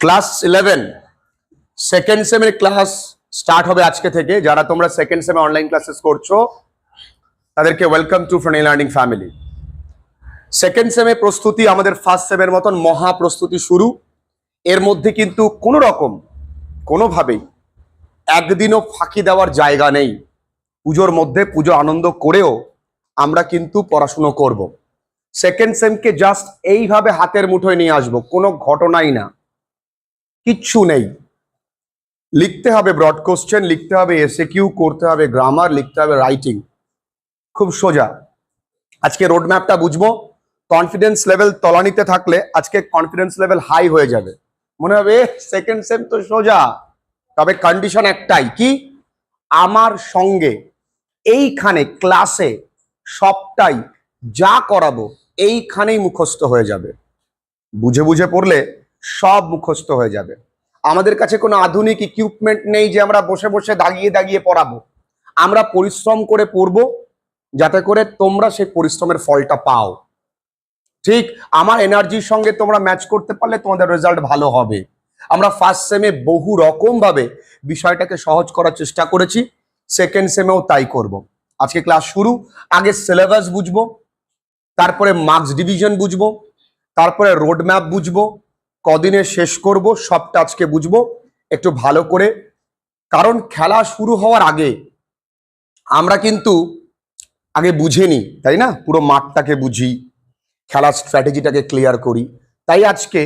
Class 11 second সেমের class start হবে আজকে থেকে। যারা তোমরা সেকেন্ড সেমে অনলাইন ক্লাসেস করছো তাদেরকে welcome to friendly learning family. Second সেমে প্রস্তুতি আমাদের ফার্স্ট সেমের মতন মহা প্রস্তুতি শুরু। এর মধ্যে কিন্তু কোনো রকম কোনোভাবেই একদিনও ফাঁকি দেওয়ার জায়গা নেই। পুজোর মধ্যে পুজো আনন্দ করেও আমরা কিন্তু পড়াশুনো করব। সেকেন্ড সেমকে জাস্ট এইভাবে হাতের মুঠোয় নিয়ে আসবো, কোনো ঘটনাই না, কিচ্ছু নেই। লিখতে হবে ব্রড কোশ্চেন, লিখতে হবে এসএকিউ, করতে হবে গ্রামার, লিখতে হবে রাইটিং। খুব সোজা। আজকে রোড ম্যাপটা বুঝবো। কনফিডেন্স লেভেল তলানিতে থাকলে আজকে কনফিডেন্স লেভেল হাই হয়ে যাবে। মনে হবে সেকেন্ড সেম তো সোজা। তবে কন্ডিশন একটাই, কি আমার সঙ্গে এইখানে ক্লাসে সবটাই যা করাবো এইখানেই মুখস্থ হয়ে যাবে। বুঝে বুঝে পড়লে সব মুখস্থ হয়ে যাবে। আমাদের কাছে কোনো আধুনিক ইকুইপমেন্ট নেই যে আমরা বসে বসে দাগিয়ে দাগিয়ে পড়াবো। আমরা পরিশ্রম করে পড়বো যাতে করে তোমরা সেই পরিশ্রমের ফলটা পাও। ঠিক আমার এনার্জির সঙ্গে তোমরা ম্যাচ করতে পারলে তোমাদের রেজাল্ট ভালো হবে। আমরা ফার্স্ট সেমে বহু রকম ভাবে বিষয়টাকে সহজ করার চেষ্টা করেছি, সেকেন্ড সেমেও তাই করব। আজকে ক্লাস শুরু। আগে সিলেবাস বুঝবো, তারপরে মার্কস ডিভিশন বুঝবো, তারপরে রোড ম্যাপ বুঝবো, কদিনে শেষ করব সবটা আজকে বুঝবো একটু ভালো করে। কারণ খেলা শুরু হওয়ার আগে আমরা কিন্তু আগে বুঝে নিই, তাই না? পুরো মাঠটাকে বুঝি, খেলার স্ট্র্যাটেজিটাকে ক্লিয়ার করি। তাই আজকে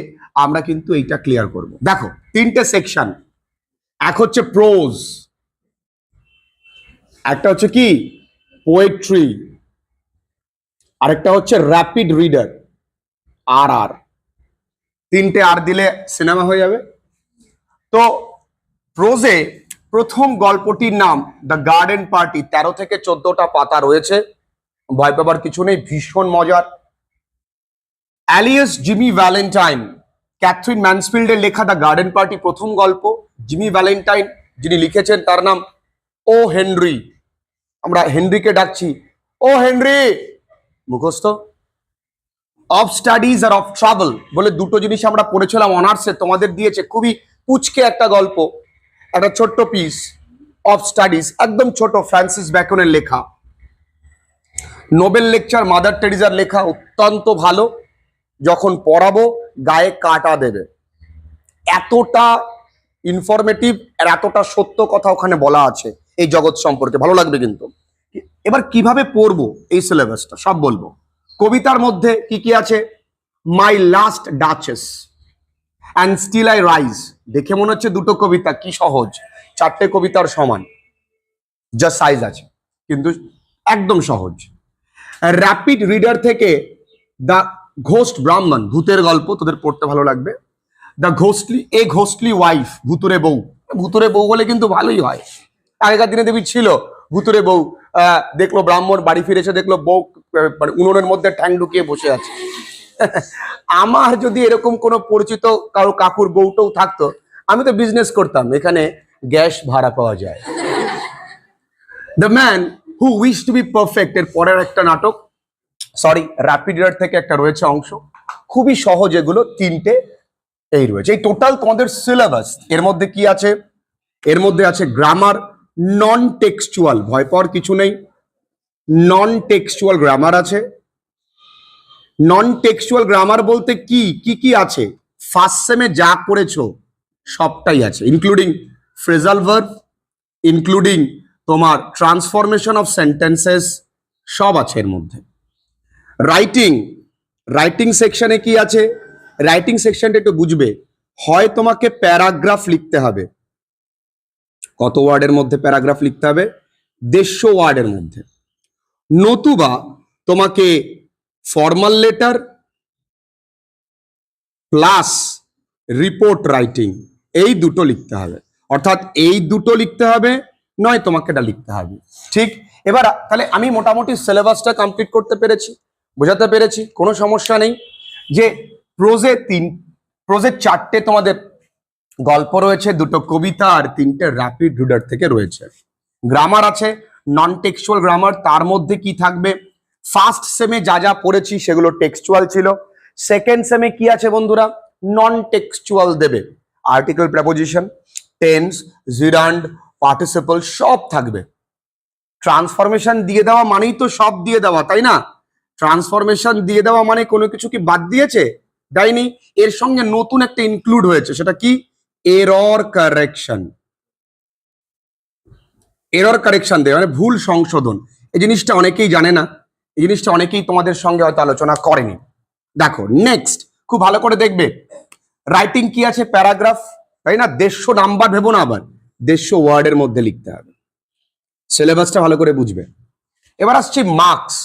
আমরা কিন্তু এইটা ক্লিয়ার করব। দেখো, তিনটে সেকশন। এক হচ্ছে প্রোজ, একটা হচ্ছে কি পোয়েট্রি, আরেকটা হচ্ছে র্যাপিড রিডার। আর আর তিনটে আর দিলে সিনেমা হয়ে যাবে। তো প্রোজে প্রথম গল্পটির নাম দ্য গার্ডেন পার্টি। 13 থেকে 14টা পাতা রয়েছে, ভয় পাবার কিছু নেই, ভীষণ মজার। অ্যালিয়াস জিমি ভ্যালেন্টাইন, ক্যাথরিন ম্যানসফিল্ডের লেখা দ্য গার্ডেন পার্টি প্রথম গল্প। জিমি ভ্যালেন্টাইন যিনি লিখেছেন তার নাম ও হেনরি। আমরা হেনরিকে ডাকছি ও হেনরি, মুখস্থ। অফ স্টাডিজ আর অফ ট্রাভেল বলে দুটো জিনিস আমরা পড়েছিলাম অনার্সে, তোমাদের দিয়েছে। খুবই পুচকে একটা গল্প, একটা ছোট্ট পিস। অফ স্টাডিজ একদম ছোট, ফ্রান্সিস ব্যাকনের লেখা। নোবেল লেকচার মাদার টেরিজার লেখা, অত্যন্ত ভালো। যখন পড়াবো গায়ে কাটা দেবে, এতটা ইনফরমেটিভ আর এতটা সত্য কথা ওখানে বলা আছে এই জগৎ সম্পর্কে, ভালো লাগবে কিন্তু। এবার কিভাবে পড়বো এই সিলেবাসটা সব বলবো। কবিতার মধ্যে কি কি আছে? My last duchess and still I rise. দেখে মনে হচ্ছে দুটো কবিতা, কি সহজ, 4টে কবিতার সমান, যা সাইজ আছে, কিন্তু একদম সহজ। র্যাপিড রিডার থেকে দ্য ঘোস্ট ব্রাহ্মণ, ভূতের গল্প, তোদের পড়তে ভালো লাগবে। দ্য ঘোস্টলি ওয়াইফ, ভুতুরে বউ। ভুতুরে বউ বলে কিন্তু ভালোই হয়। আগেকার দিনে দেবী ছিল ভুতুরে বউ। দেখলো ব্রাহ্মণ বাড়ি ফিরেছে, দেখলো বউ মানে উনুনের মধ্যে ঠ্যাং ঢুকিয়ে বসে আছে। আমার যদি এরকম কোনো পরিচিত কারো কাকুর বউটাও থাকতো, আমি তো বিজনেস করতাম, এখানে গ্যাস ভাড়া পাওয়া যায়। The man who wish to be perfect এর পরের একটা নাটক, সরি র্যাপিড রিডার থেকে একটা রয়েছে অংশ, খুবই সহজ। এগুলো তিনটে এই রয়েছে। এই টোটাল তোমাদের সিলেবাস। এর মধ্যে কি আছে? এর মধ্যে আছে গ্রামার, নন টেক্সচুয়াল, ভয় পাওয়ার কিছু নেই। নন টেক্সচুয়াল গ্রামার আছে। নন টেক্সচুয়াল গ্রামার বলতে কি কি কি আছে? ফার্স্ট সেমে যা করেছো সবটাই আছে, ইনক্লুডিং ফ্রেজাল ভার্ব, ইনক্লুডিং তোমার ট্রান্সফরমেশন অফ সেন্টেন্সেস, সব আছে এর মধ্যে। রাইটিং, রাইটিং সেকশনে কি আছে? রাইটিং সেকশনটা একটু বুঝবে। হয় তোমাকে প্যারাগ্রাফ লিখতে হবে, কত ওয়ার্ডের মধ্যে প্যারাগ্রাফ লিখতে হবে? 150 ওয়ার্ডের মধ্যে। নতুবা তোমাকে formal letter plus report writing, এই দুটো লিখতে হবে। অর্থাৎ এই দুটো লিখতে হবে, নয় তোমাকে এটা লিখতে হবে। ঠিক, এবার তাহলে আমি মোটামুটি সিলেবাসটা কমপ্লিট করতে পেরেছি, বোঝাতে পেরেছি, কোনো সমস্যা নেই। যে প্রোজে 4টে তোমাদের গল্প রয়েছে, দুটো কবিতা আর 3টে র্যাপিড রিডার থেকে রয়েছে। গ্রামার আছে, নন টেক্সচুয়াল গ্রামার। তার মধ্যে কি থাকবে? ফার্স্ট সেমে যা যা পড়েছি সেগুলো টেক্সচুয়াল ছিল। সেকেন্ড সেমে কি আছে বন্ধুরা? নন টেক্সচুয়াল দেবে, আর্টিকেল, প্রেপোজিশন, টেন্স, জিরান্ড, পার্টিসিপল সব থাকবে। ট্রান্সফরমেশন দিয়ে দেওয়া মানেই তো সব দিয়ে দেওয়া, তাই না? ট্রান্সফরমেশন দিয়ে দেওয়া মানে কোনো কিছু কি বাদ দিয়েছে? দেয়নি। এর সঙ্গে নতুন একটা ইনক্লুড হয়েছে, সেটা কি? Error correction. এরর কারেকশন দেয় মানে ভুল সংশোধন। এই জিনিসটা অনেকেই জানে না, এই জিনিসটা অনেকেই তোমাদের সঙ্গে হয়তো আলোচনা করেনি। দেখো নেক্সট, খুব ভালো করে দেখবে, রাইটিং কি আছে? প্যারাগ্রাফ, তাই না? 150 নাম্বার ভেবো না, আবার 150 ওয়ার্ডের মধ্যে লিখতে হবে। সিলেবাসটা ভালো করে বুঝবে। এবার আসছি মার্কস,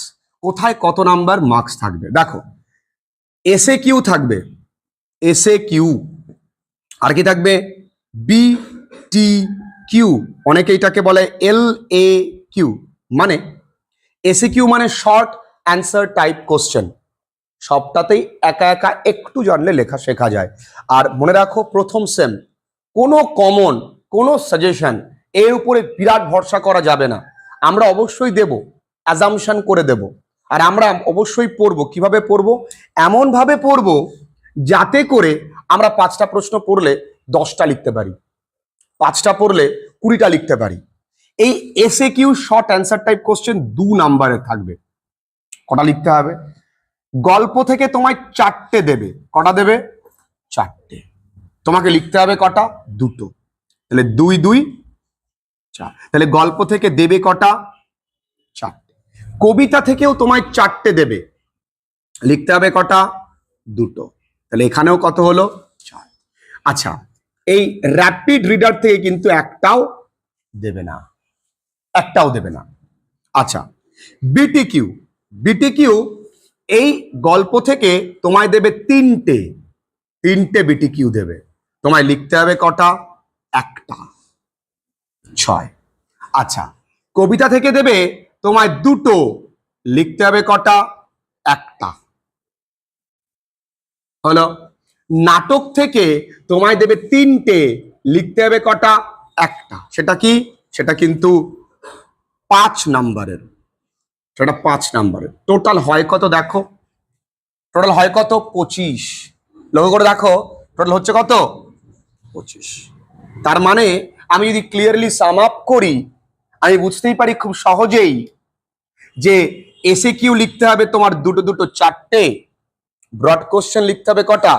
কোথায় কত নাম্বার মার্কস থাকবে। দেখো এসএ কিউ থাকবে, এসএ কিউ, আর কি থাকবে? বি টি কিউ, অনেকে এটাকে বলে এল এ কিউ। মানে এসএ কিউ মানে শর্ট অ্যান্সার টাইপ কোশ্চেন, সবটাতেই একা একা একটু জানলে লেখা শেখা যায়। আর মনে রাখো, প্রথম সেম কোনো কমন, কোনো সাজেশন এর উপরে বিরাট ভরসা করা যাবে না। আমরা অবশ্যই দেব, অ্যাজাম্পশন করে দেব, আর আমরা অবশ্যই পড়বো। কিভাবে পড়বো? এমন ভাবে পড়বো যাতে করে আমরা 5টা প্রশ্ন পড়লে 10টা লিখতে পারি, 5টা পড়লে 20টা লিখতে পারি। এই SA Q short answer type question 2 নাম্বারের থাকবে। কটা লিখতে হবে? গল্প থেকে তোমায় 4টে দেবে। কটা দেবে? 4টে। তোমাকে লিখতে হবে কটা? 2টো। তাহলে 2 2 4। তাহলে গল্প থেকে দেবে কটা? 4টে। কবিতা থেকেও তোমায় 4টে দেবে, লিখতে হবে কটা? 2টো। তাহলে এখানেও কত হলো? 4। আচ্ছা, এই র্যাপিড রিডার থেকে কিন্তু একটাও দেবে না, একটাও দেবে না। আচ্ছা, বিটিকিউ, বিটিকিউ এই গল্প থেকে তোমায় দেবে 3টে বিটিকিউ দেবে। তোমায় লিখতে হবে কটা? 1টা। 6। আচ্ছা, কবিতা থেকে দেবে তোমায় 2টো, লিখতে হবে কটা? 1টা। হলো। নাটক থেকে তোমায় দেবে 3টে, লিখতে হবে কটা? 1টা। সেটা কি? সেটা কিন্তু 5 নাম্বারের, সেটা 5 নাম্বারের। টোটাল হয় কত দেখো, টোটাল হয় কত? 25। লক্ষ্য করে দেখো, টোটাল হচ্ছে কত? 25। তার মানে আমি যদি ক্লিয়ারলি সাম আপ করি, আমি বুঝতেই পারি খুব সহজেই যে এসএ কিউ লিখতে হবে তোমার 2টো 4টে, ব্রড কোশ্চেন লিখতে হবে কটা?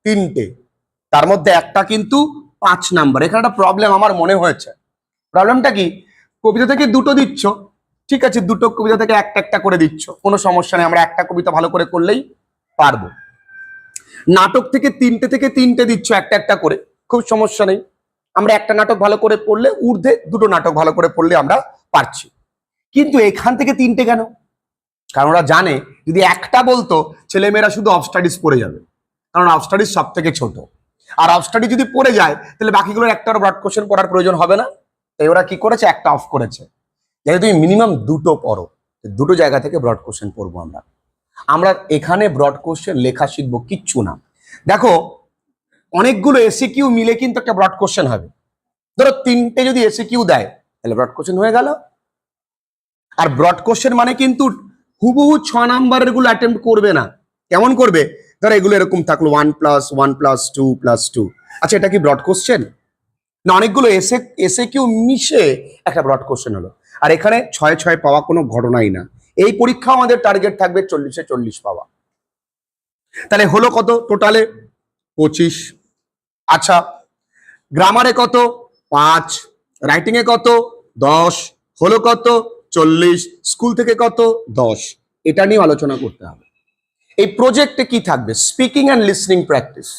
3টে, তার মধ্যে একটা কিন্তু 5 নাম্বার। এখানে একটা প্রবলেম আমার মনে হয়েছে। প্রবলেমটা কি? কবিতা থেকে 2টো দিচ্ছ, ঠিক আছে, 2টো কবিতা থেকে একটা একটা করে দিচ্ছ, কোনো সমস্যা নেই, আমরা একটা কবিতা ভালো করে করলেই পারবো। নাটক থেকে 3টে দিচ্ছ একটা একটা করে, খুব সমস্যা নেই, আমরা একটা নাটক ভালো করে পড়লে, ঊর্ধ্বে 2টো নাটক ভালো করে পড়লে আমরা পারছি। কিন্তু এখান থেকে 3টে কেন? কারণ ওরা জানে যদি একটা বলতো ছেলেমেয়েরা শুধু অফ স্টাডিজ পড়ে যাবে, কারণ অফ স্টাডিজ সব থেকে ছোট, আর অফ স্টাডি যদি পড়ে যায় তাহলে বাকিগুলোর একটা ব্রড কোশ্চেন পড়ার প্রয়োজন হবে না। তাই ওরা কি করেছে? একটা অফ করেছে, যাতে তুমি মিনিমাম 2টো পড়ো। 2টো জায়গা থেকে ব্রড কোশ্চেন পড়বো আমরা। আমরা এখানে ব্রড কোশ্চেন লেখা শিখবো, কিচ্ছু না। দেখো অনেকগুলো এসিকিউ মিলে কিন্তু একটা ব্রড কোশ্চেন হবে। ধরো 3টে যদি এসিকিউ দেয় তাহলে ব্রড কোশ্চেন হয়ে গেল। আর ব্রড কোশ্চেন মানে কিন্তু হুবহু 6 নাম্বারের গুলো অ্যাটেম্প্ট করবে না। কেমন করবে? ধরো এগুলো এরকম থাকলো 1 + 1 + 2 + 2। আচ্ছা, এটা কি ব্রড কোশ্চেন? না, অনেকগুলো এসে কিউ মিশে একটা ব্রড কোশ্চেন হলো। আর এখানে 6 পাওয়া কোনো ঘটনাই না। এই পরীক্ষা আমাদের টার্গেট থাকবে 40-এ 40 পাওয়া। তাহলে হলো কত টোটালে? 25। আচ্ছা, গ্রামারে কত? 5। রাইটিং এ কত? 10। হলো কত? 40। স্কুল থেকে কত? 10। এটা নিয়ে আলোচনা করতে হবে। এই প্রজেক্টে কি থাকবে? Speaking and listening practice.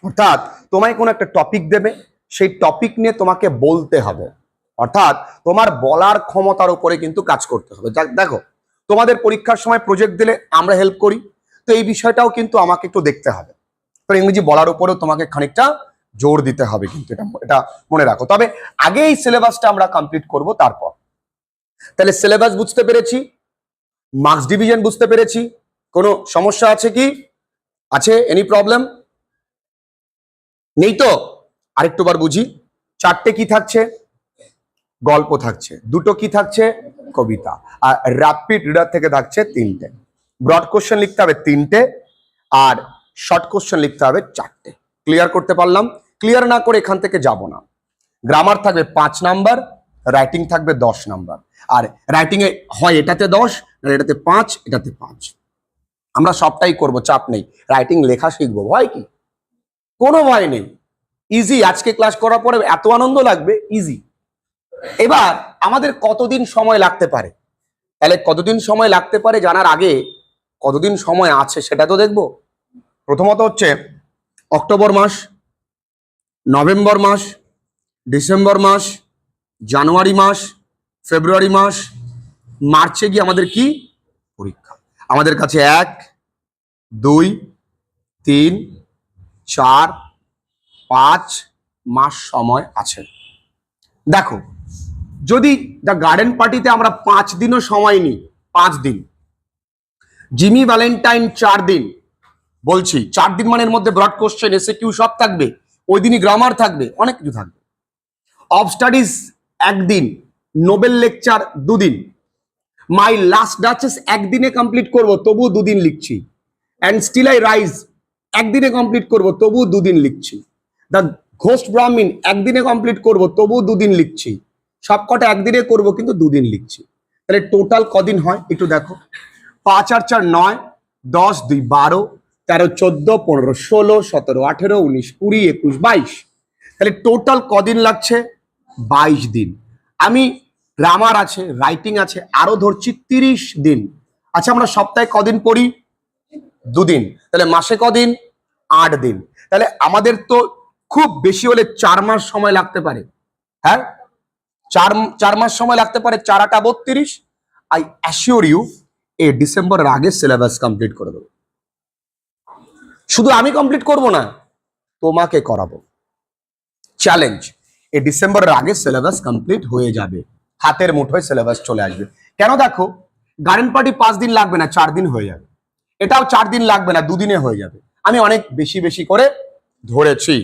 অর্থাৎ তোমায় কোনো একটা টপিক দেবে, সেই টপিক নিয়ে তোমাকে বলতে হবে, অর্থাৎ তোমার বলার ক্ষমতার উপরে কিন্তু কাজ করতে হবে। দেখো তোমাদের পরীক্ষার সময় প্রজেক্ট দিলে আমরা হেল্প করি, তো এই বিষয়টাও কিন্তু আমাকে একটু দেখতে হবে। তো ইংরেজি বলার উপরেও তোমাকে খানিকটা জোর দিতে হবে, কিন্তু এটা মনে রাখো। তবে আগে এই সিলেবাসটা আমরা কমপ্লিট করব তারপর। তাহলে সিলেবাস বুঝতে পেরেছি, মার্কস ডিভিশন বুঝতে পেরেছি, কোনো সমস্যা আছে কি? আছে? এনি প্রবলেম নেই তো? আরেকটুবার বুঝি। 4টে কি থাকছে? গল্প থাকছে। 2টো কি থাকছে? কবিতা। আর র্যাপিড রিডার থেকে থাকছে 3টে। ব্রড কোশ্চেন লিখতে হবে 3টে, আর শর্ট কোশ্চেন লিখতে হবে 4টে। ক্লিয়ার করতে পারলাম? ক্লিয়ার না করে এখান থেকে যাব না। গ্রামার থাকবে 5 নাম্বার, রাইটিং থাকবে 10 নাম্বার। আর রাইটিং এ হয় এটাতে 10, এটাতে 5, এটাতে 5। আমরা সবটাই করব, চাপ নেই। রাইটিং লেখা শিখবো, ভয় কি? কোনো ভয় নেই, ইজি। আজকে ক্লাস করার পরে এত আনন্দ লাগবে, ইজি। এবার আমাদের কতদিন সময় লাগতে পারে, তাহলে কতদিন সময় লাগতে পারে জানার আগে কতদিন সময় আছে সেটা তো দেখব। প্রথমত হচ্ছে অক্টোবর মাস, নভেম্বর মাস, ডিসেম্বর মাস, জানুয়ারি মাস, ফেব্রুয়ারি মাস, মার্চে গিয়ে আমাদের কি পরীক্ষা। আমাদের কাছে 1, 2, 3, 4, 5 মাস সময় আছে। দেখো, যদি দ্য গার্ডেন পার্টিতে আমরা 5 দিনও সময় নিই, 5 দিন, জিমি ভ্যালেন্টাইন 4 দিন, বলছি 4 দিন মানে এর মধ্যে ব্রড কোশ্চেন, এসএকিউ সব থাকবে, ওই দিনই গ্রামার থাকবে, অনেক কিছু থাকবে। অফ স্টাডিজ 1 দিন, নোবেল লেকচার 2 দিন, মাই লাস্ট ডাচেস 1 দিনে কমপ্লিট করব, তবু 2 দিন লিখছি। অ্যান্ড স্টিল আই রাইজ 1 দিনে কমপ্লিট করব, তবু 2 দিন লিখছি। দ্য ঘোস্ট ব্রাহ্মণ 1 দিনে কমপ্লিট করব, তবু 2 দিন লিখছি। সবকটা 1 দিনে করব, কিন্তু 2 দিন লিখছি। তাহলে টোটাল কদিন হয় একটু দেখো। 5 আর 4 9, 10 2 12, 13 14 15 16 17 18 19 20 21 22। তাহলে টোটাল কদিন লাগছে? 22 দিন। আমি গ্রামার আছে, রাইটিং আছে, আরো ধরছি 30 দিন। আচ্ছা, আমরা সপ্তাহে কদিন পড়ি? 2 দিন। তাহলে মাসে কদিন? 8 দিন। তাহলে আমাদের তো খুব বেশি হলে 4 মাস সময় লাগতে পারে। হ্যাঁ, 4 মাস সময় লাগতে পারে। 4 8 32। আই অ্যাসিওর ইউ, এই ডিসেম্বরের আগে সিলেবাস কমপ্লিট করে দেবো। শুধু আমি কমপ্লিট করব না, তোমাকে করাবো। চ্যালেঞ্জ, এই ডিসেম্বরের আগে সিলেবাস কমপ্লিট হয়ে যাবে, হাতের মুঠোয় সিলেবাস চলে আসবে। কেন? দেখো, গার্ডেন পার্টি 5 দিন লাগবে না, 4 দিন হয়ে যাবে। এটাও 4 দিন লাগবে না, 2 দিনে হয়ে যাবে। আমি অনেক বেশি বেশি করে ধরেছি।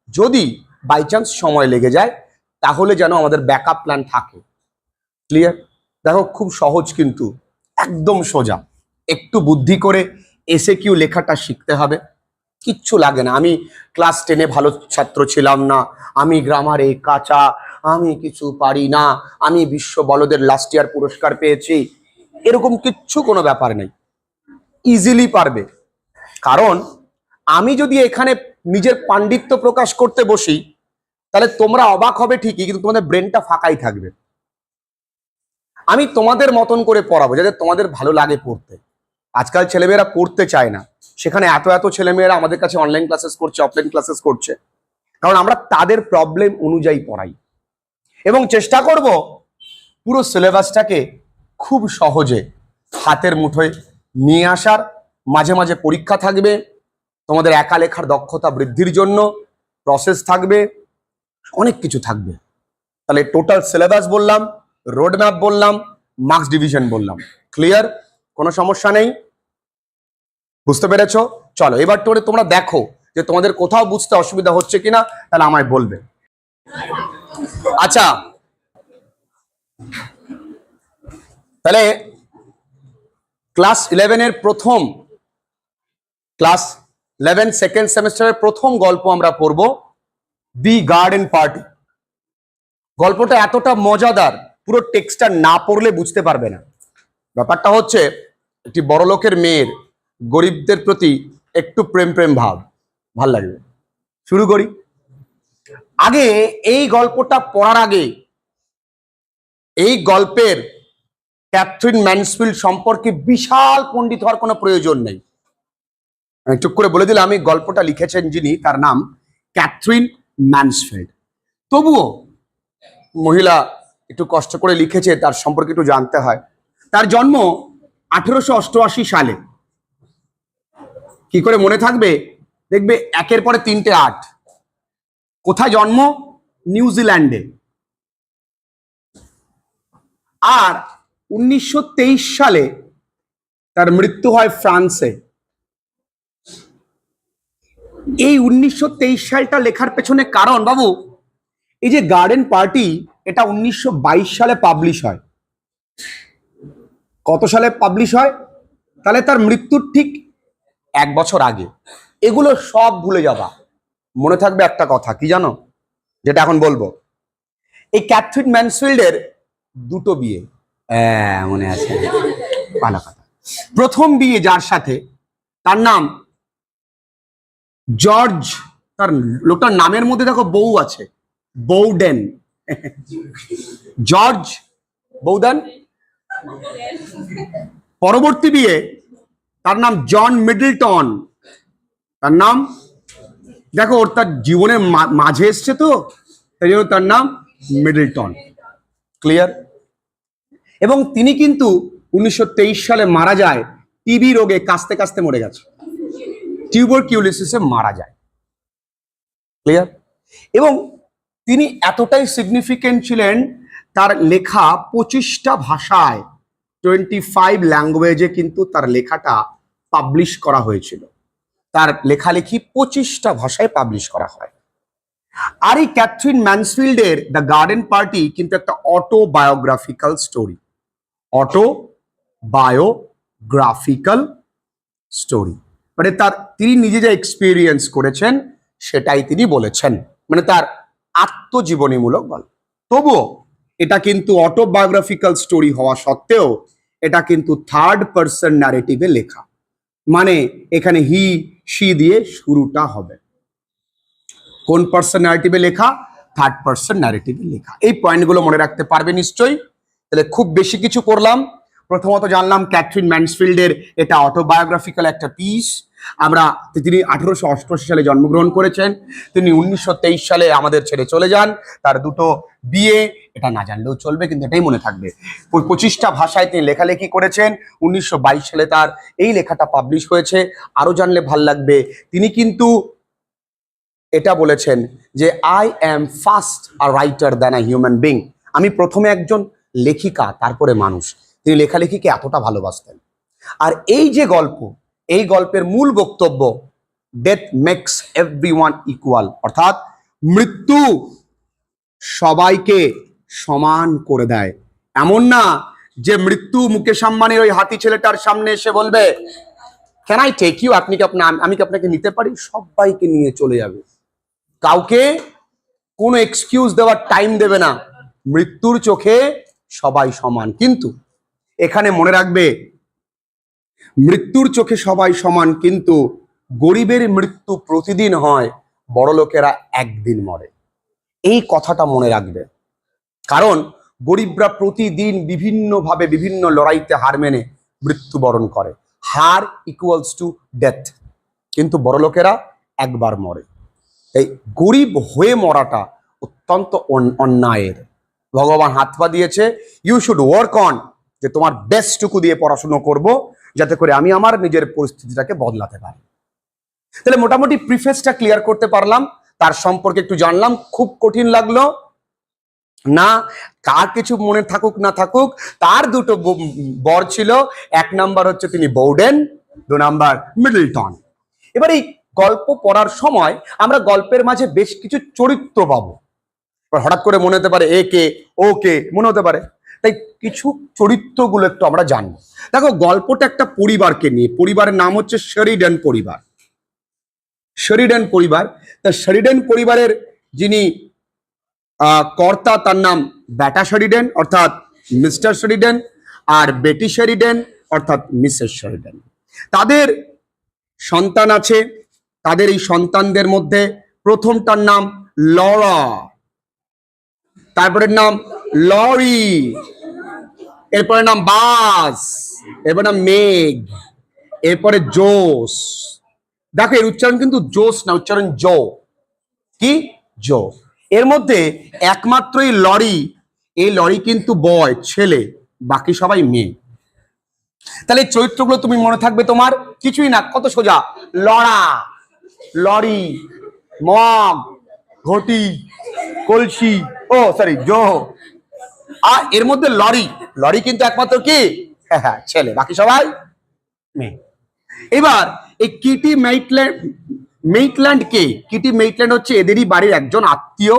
যদি বাই চান্স সময় লেগে যায়, তাহলে যেন আমাদের ব্যাকআপ প্ল্যান থাকে। ক্লিয়ার? দেখো, খুব সহজ, কিন্তু একদম সোজা। একটু বুদ্ধি করে এসএকিউ লেখাটা শিখতে হবে, কিচ্ছু লাগে না। আমি ক্লাস 10-এ ভালো ছাত্র ছিলাম না, আমি গ্রামারে কাঁচা, আমি কিছু পারি না, আমি বিশ্ব বলদের লাস্ট ইয়ার পুরস্কার পেয়েছি, এরকম কিচ্ছু কোনো ব্যাপার নেই। ইজিলি পারবে। কারণ আমি যদি এখানে নিজের পাণ্ডিত্য প্রকাশ করতে বসি, তাহলে তোমরা অবাক হবে ঠিকই, কিন্তু তোমাদের ব্রেনটা ফাঁকাই থাকবে। আমি তোমাদের মতন করে পড়াবো, যাতে তোমাদের ভালো লাগে পড়তে। আজকাল ছেলেমেয়েরা পড়তে চায় না, সেখানে এত এত ছেলেমেয়েরা আমাদের কাছে অনলাইন ক্লাসেস করছে, অফলাইন ক্লাসেস করছে, কারণ আমরা তাদের প্রবলেম অনুযায়ী পড়াই। এবং চেষ্টা করব পুরো সিলেবাসটাকে খুব সহজে হাতের মুঠোয় নিয়ে আসার। মাঝে মাঝে পরীক্ষা থাকবে, তোমাদের একা লেখার দক্ষতা বৃদ্ধির জন্য প্রসেস থাকবে, অনেক কিছু থাকবে। তাহলে টোটাল সিলেবাস বললাম, রোড ম্যাপ বললাম, মার্কস ডিভিশন বললাম। ক্লিয়ার? কোনো সমস্যা নেই? বুঝতে পেরেছো? চলো এবার তোমরা দেখো যে তোমাদের কোথাও বুঝতে অসুবিধা হচ্ছে কিনা, তাহলে আমায় বলবে। আচ্ছা, তাহলে ক্লাস 11 সেকেন্ড সেমিস্টারের প্রথম গল্প আমরা পড়ব, দি গার্ডেন পার্টি। গল্পটা এতটা মজাদার, পুরো টেক্সটটা না পড়লে বুঝতে পারবে না। ব্যাপারটা হচ্ছে, একটি বড় লোকের মেয়ের গরিবদের প্রতি একটু প্রেম প্রেম ভাব, ভাল লাগবে। শুরু করি। আগে এই গল্পটা পড়ার আগে এই গল্পের ক্যাথরিন ম্যানসফিল্ড সম্পর্কে বিশাল পণ্ডিত হওয়ার কোনো প্রয়োজন নেই। আমি চুপ করে বলে দিলাম, এই গল্পটা লিখেছেন যিনি, তার নাম ক্যাথরিন ম্যানসফিল্ড। তবুও মহিলা একটু কষ্ট করে লিখেছে, তার সম্পর্কে একটু জানতে হয়। তার জন্ম 1888 সালে। কি করে মনে থাকবে? দেখবে একের পরে 3টে 8। কোথায় জন্ম? নিউজিল্যান্ডে। আর 1923 সালে তার মৃত্যু হয় ফ্রান্সে। এই 1923 সালটা লেখার পেছনে কারণ, বাবু, এই যে গার্ডেন পার্টি, এটা 1922 সালে পাবলিশ হয়। কত সালে পাবলিশ হয়? তাহলে তার মৃত্যুর ঠিক 1 বছর আগে। এগুলো সব ভুলে যাবা, মনে থাকবে একটা কথা কি জানো, যেটা এখন বলবো। এই ক্যাথরিন ম্যানসফিল্ডের দুটো বিয়ে, মনে আছে, ভালো কথা। প্রথম বিয়ে যার সাথে, তার নাম জর্জ, তার লোকটার নামের মধ্যে দেখো বউ আছে, বৌডেন, জর্জ বৌডেন। পরবর্তী বিয়ে, তার নাম জন মিডলটন, তার নাম দেখো, ওর তার জীবনের মাঝে এসছে তো, তাই জন্য তার নাম মিডলটন। ক্লিয়ার? এবং তিনি কিন্তু 1923 সালে মারা যায়, টিবি রোগে কাশতে কাশতে মরে গেছে, টিউবারকিউলোসিসে মারা যায়। ক্লিয়ার? এবং তিনি এতটাই সিগনিফিকেন্ট ছিলেন, তার লেখা 25টা ভাষায়, 25 ল্যাঙ্গুয়েজে কিন্তু তার লেখাটা পাবলিশ করা হয়েছিল। তার লেখালেখি 25টা ভাষায় পাবলিশ করা হয়। আর এই ক্যাথরিন ম্যানসফিল্ডের দ্য গার্ডেন পার্টি কিন্তু একটা অটোবায়োগ্রাফিক্যাল স্টোরি, অটোবায়োগ্রাফিক্যাল স্টোরি, মানে তিনি নিজে যা এক্সপিরিয়েন্স করেছেন সেটাই তিনি বলেছেন, মানে তার আত্মজীবনীমূলক গল্প। তবুও এটা কিন্তু অটোবায়োগ্রাফিক্যাল স্টোরি হওয়া সত্ত্বেও এটা কিন্তু থার্ড পার্সন ন্যারেটিভে লেখা, মানে এখানে হি শি দিয়ে শুরুটা হবে। কোন পার্সন ন্যারেটিভে লেখা? থার্ড পার্সন ন্যারেটিভে লেখা। এই পয়েন্টগুলো মনে রাখতে পারবে নিশ্চয়ই। তাহলে খুব বেশি কিছু করলাম। প্রথমত জানলাম ক্যাথরিন ম্যানসফিল্ডের এটা অটোবায়োগ্রাফিক্যাল একটা পিস। তিনি 1888 সালে জন্মগ্রহণ করেছেন, তিনি 1923 সালে আমাদের ছেড়ে চলে যান। তার দুটো বিয়ে, এটা না জানলেও চলবে, কিন্তু এটাই মনে থাকবে। 25টা ভাষায় তিনি লেখালেখি করেছেন। 1922 সালে তার এই লেখাটা পাবলিশ হয়েছে। আরো জানলে ভাল লাগবে, তিনি কিন্তু এটা বলেছেন যে I am first a writer than a human being, আমি প্রথমে একজন লেখিকা, তারপরে মানুষ। তিনি লেখালেখিকে এতটা ভালোবাসতেন। আর এই যে গল্প, এই গল্পের মূল বক্তব্য, ডেথ মেক্স এভরিওয়ান ইকুয়াল, অর্থাৎ মৃত্যু সবাইকে সমান করে দেয়। এমন না যে মৃত্যু মুকেশ আম্বানির ওই হাতি ছেলেটার সামনে এসে বলবে ক্যান আই টেক ইউ, আমি কি আপনাকে নিতে পারি, সবাইকে নিয়ে চলে যাবে, কাউকে কোনো এক্সকিউজ দেওয়ার টাইম দেবে না। মৃত্যুর চোখে সবাই সমান। কিন্তু এখানে মনে রাখবে, মৃত্যুর চোখে সবাই সমান, কিন্তু গরিবের মৃত্যু প্রতিদিন হয়, বড় লোকেরা একদিন মরে। এই কথাটা মনে রাখবে, কারণ গরিবরা প্রতিদিন বিভিন্নভাবে বিভিন্ন লড়াইতে হার মেনে মৃত্যুবরণ করে। হার ইকুয়ালস টু ডেথ, কিন্তু বড় লোকেরা একবার মরে। এই গরিব হয়ে মরাটা অত্যন্ত অন্যায়ের। ভগবান হাত পা দিয়েছে, ইউ শুড ওয়ার্ক অন, যে তোমার বেস্টটুকু দিয়ে পড়াশুনো করব, যাতে করে আমি আমার নিজের পরিস্থিতিটাকে বদলাতে পারি। তাহলে মোটামুটি প্রিফেসটা ক্লিয়ার করতে পারলাম, তার সম্পর্কে একটু জানলাম। খুব কঠিন লাগলো না? কার কিছু মনে থাকুক না থাকুক, তার দুটো বর ছিল। এক নাম্বার হচ্ছে তিনি বৌডেন, 2 নাম্বার মিডলটন। এবার এই গল্প পড়ার সময় আমরা গল্পের মাঝে বেশ কিছু চরিত্র পাবো। হঠাৎ করে মনে হতে পারে এ কে ও কে, মনে হতে পারে, তাই কিছু চরিত্রগুলো একটু আমরা জানবো। দেখো, গল্পটা একটা পরিবারকে নিয়ে, পরিবারের নাম হচ্ছে শেরিডান পরিবার। শেরিডান পরিবার, তা শেরিডান পরিবারের যিনি কর্তা, তার নাম ব্যাটা শেরিডান অর্থাৎ মিস্টার শেরিডান, আর বেটি শেরিডান অর্থাৎ মিসেস শেরিডান। তাদের সন্তান আছে। তাদের এই সন্তানদের মধ্যে প্রথমটার নাম লরা, তারপরের নাম লরি, এরপরে নাম বাস, এরপর নাম মেঘ, এরপরে জোস। দেখো, এর উচ্চারণ কিন্তু জোস না, উচ্চারণ জো। কি? জো। এর মধ্যে একমাত্র এই লরি কিন্তু বয়, ছেলে, বাকি সবাই মেয়ে। তাহলে এই চরিত্রগুলো তুমি মনে থাকবে তোমার, কিছুই না, কত সোজা। লড়া, লরি, মগ, ঘটি, কলসি, জো। আর এর মধ্যে লরি কিন্তু একমাত্র কি, হ্যাঁ ছেলে, বাকি সবাই মেয়ে। এবার এই কিটি মেইটল্যান্ড কে? কিটি মেইটল্যান্ড হচ্ছে এদেরই বাড়ির একজন আত্মীয়,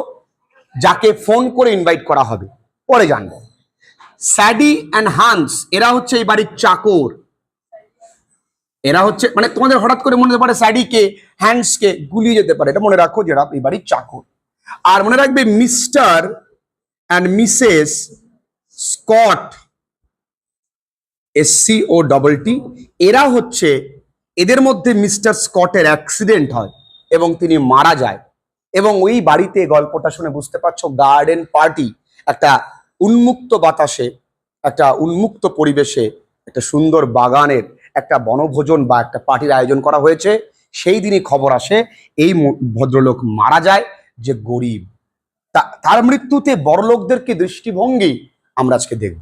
যাকে ফোন করে ইনভাইট করা হবে, পরে জানবো। স্যাডি অ্যান্ড হান্স, এরা হচ্ছে এই বাড়ির চাকর। এরা হচ্ছে মানে তোমাদের হঠাৎ করে মনে হতে পারে স্যাডিকে হ্যান্ডসকে গুলিয়ে যেতে পারে, এটা মনে রাখো যারা এই বাড়ির চাকর। আর মনে রাখবে mister and Mrs Scott, SCOTT, এরা হচ্ছে, এদের মধ্যে মিস্টার স্কটের অ্যাক্সিডেন্ট হয় এবং তিনি মারা যায়। এবং ওই বাড়িতে, গল্পটা শুনে বুঝতে পারছো, গার্ডেন পার্টি, একটা উন্মুক্ত বাতাসে, একটা উন্মুক্ত পরিবেশে, একটা সুন্দর বাগানের একটা বনভোজন বা একটা পার্টির আয়োজন করা হয়েছে। সেই দিনই খবর আসে এই ভদ্রলোক মারা যায়, যে গরিব। তার মৃত্যুতে বড়লোকদেরকে দৃষ্টিভঙ্গি আমরা আজকে দেখব।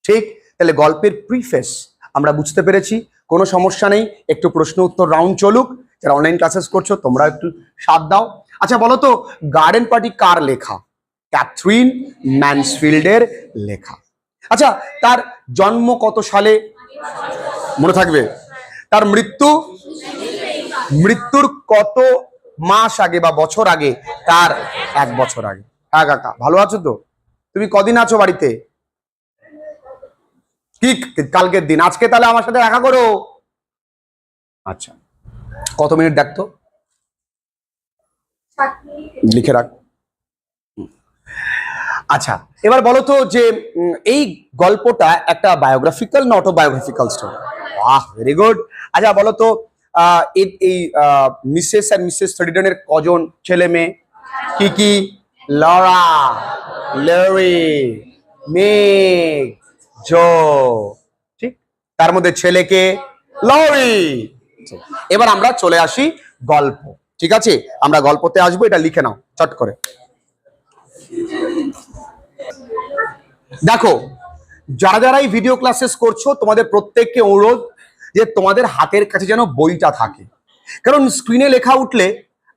ঠিক, তাহলে গল্পের প্রিফেস আমরা বুঝতে পেরেছি, কোনো সমস্যা নেই। একটু প্রশ্ন উত্তর রাউন্ড চলুক। যারা অনলাইন ক্লাসেস করছো তোমরা একটু সাথ দাও। আচ্ছা বলো তো, গার্ডেন পার্টি কার লেখা? ক্যাথরিন ম্যানসফিল্ডের লেখা। আচ্ছা, তার জন্ম কত সালে মনে থাকবে? তার মৃত্যুর কত মাস আগে বা বছর আগে? তার 1 বছর আগে। হ্যাঁ কাকা, ভালো আছো তো? তুমি কদিন আছো বাড়িতে? কি কালকের দিন? আজকে তাহলে আমার সাথে দেখা করো। আচ্ছা, কত মিনিট দেখতো? লিখে রাখ। আচ্ছা, এবার বলো তো যে এই গল্পটা একটা বায়োগ্রাফিক্যাল না অটোবায়োগ্রাফিক্যাল স্টোরি? বাহ, ভেরি গুড। আচ্ছা বলো তো, এই মিসেস আর মিসেস থ্রেডিডনের কজন ছেলে মেয়ে? কি কি? লরা, লেরি, মেগ, জো। ঠিক, তার মধ্যে ছেলেকে লরি। এবার আমরা চলে আসি গল্প। ঠিক আছে, আমরা গল্পতে আসবো, এটা লিখে নাও চট করে। দেখো, যারা যারা এই ভিডিও ক্লাসেস করছো, তোমাদের প্রত্যেককে অনুরোধ যে তোমাদের হাতের কাছে যেন বইটা থাকে। কারণ স্ক্রিনে লেখা উঠলে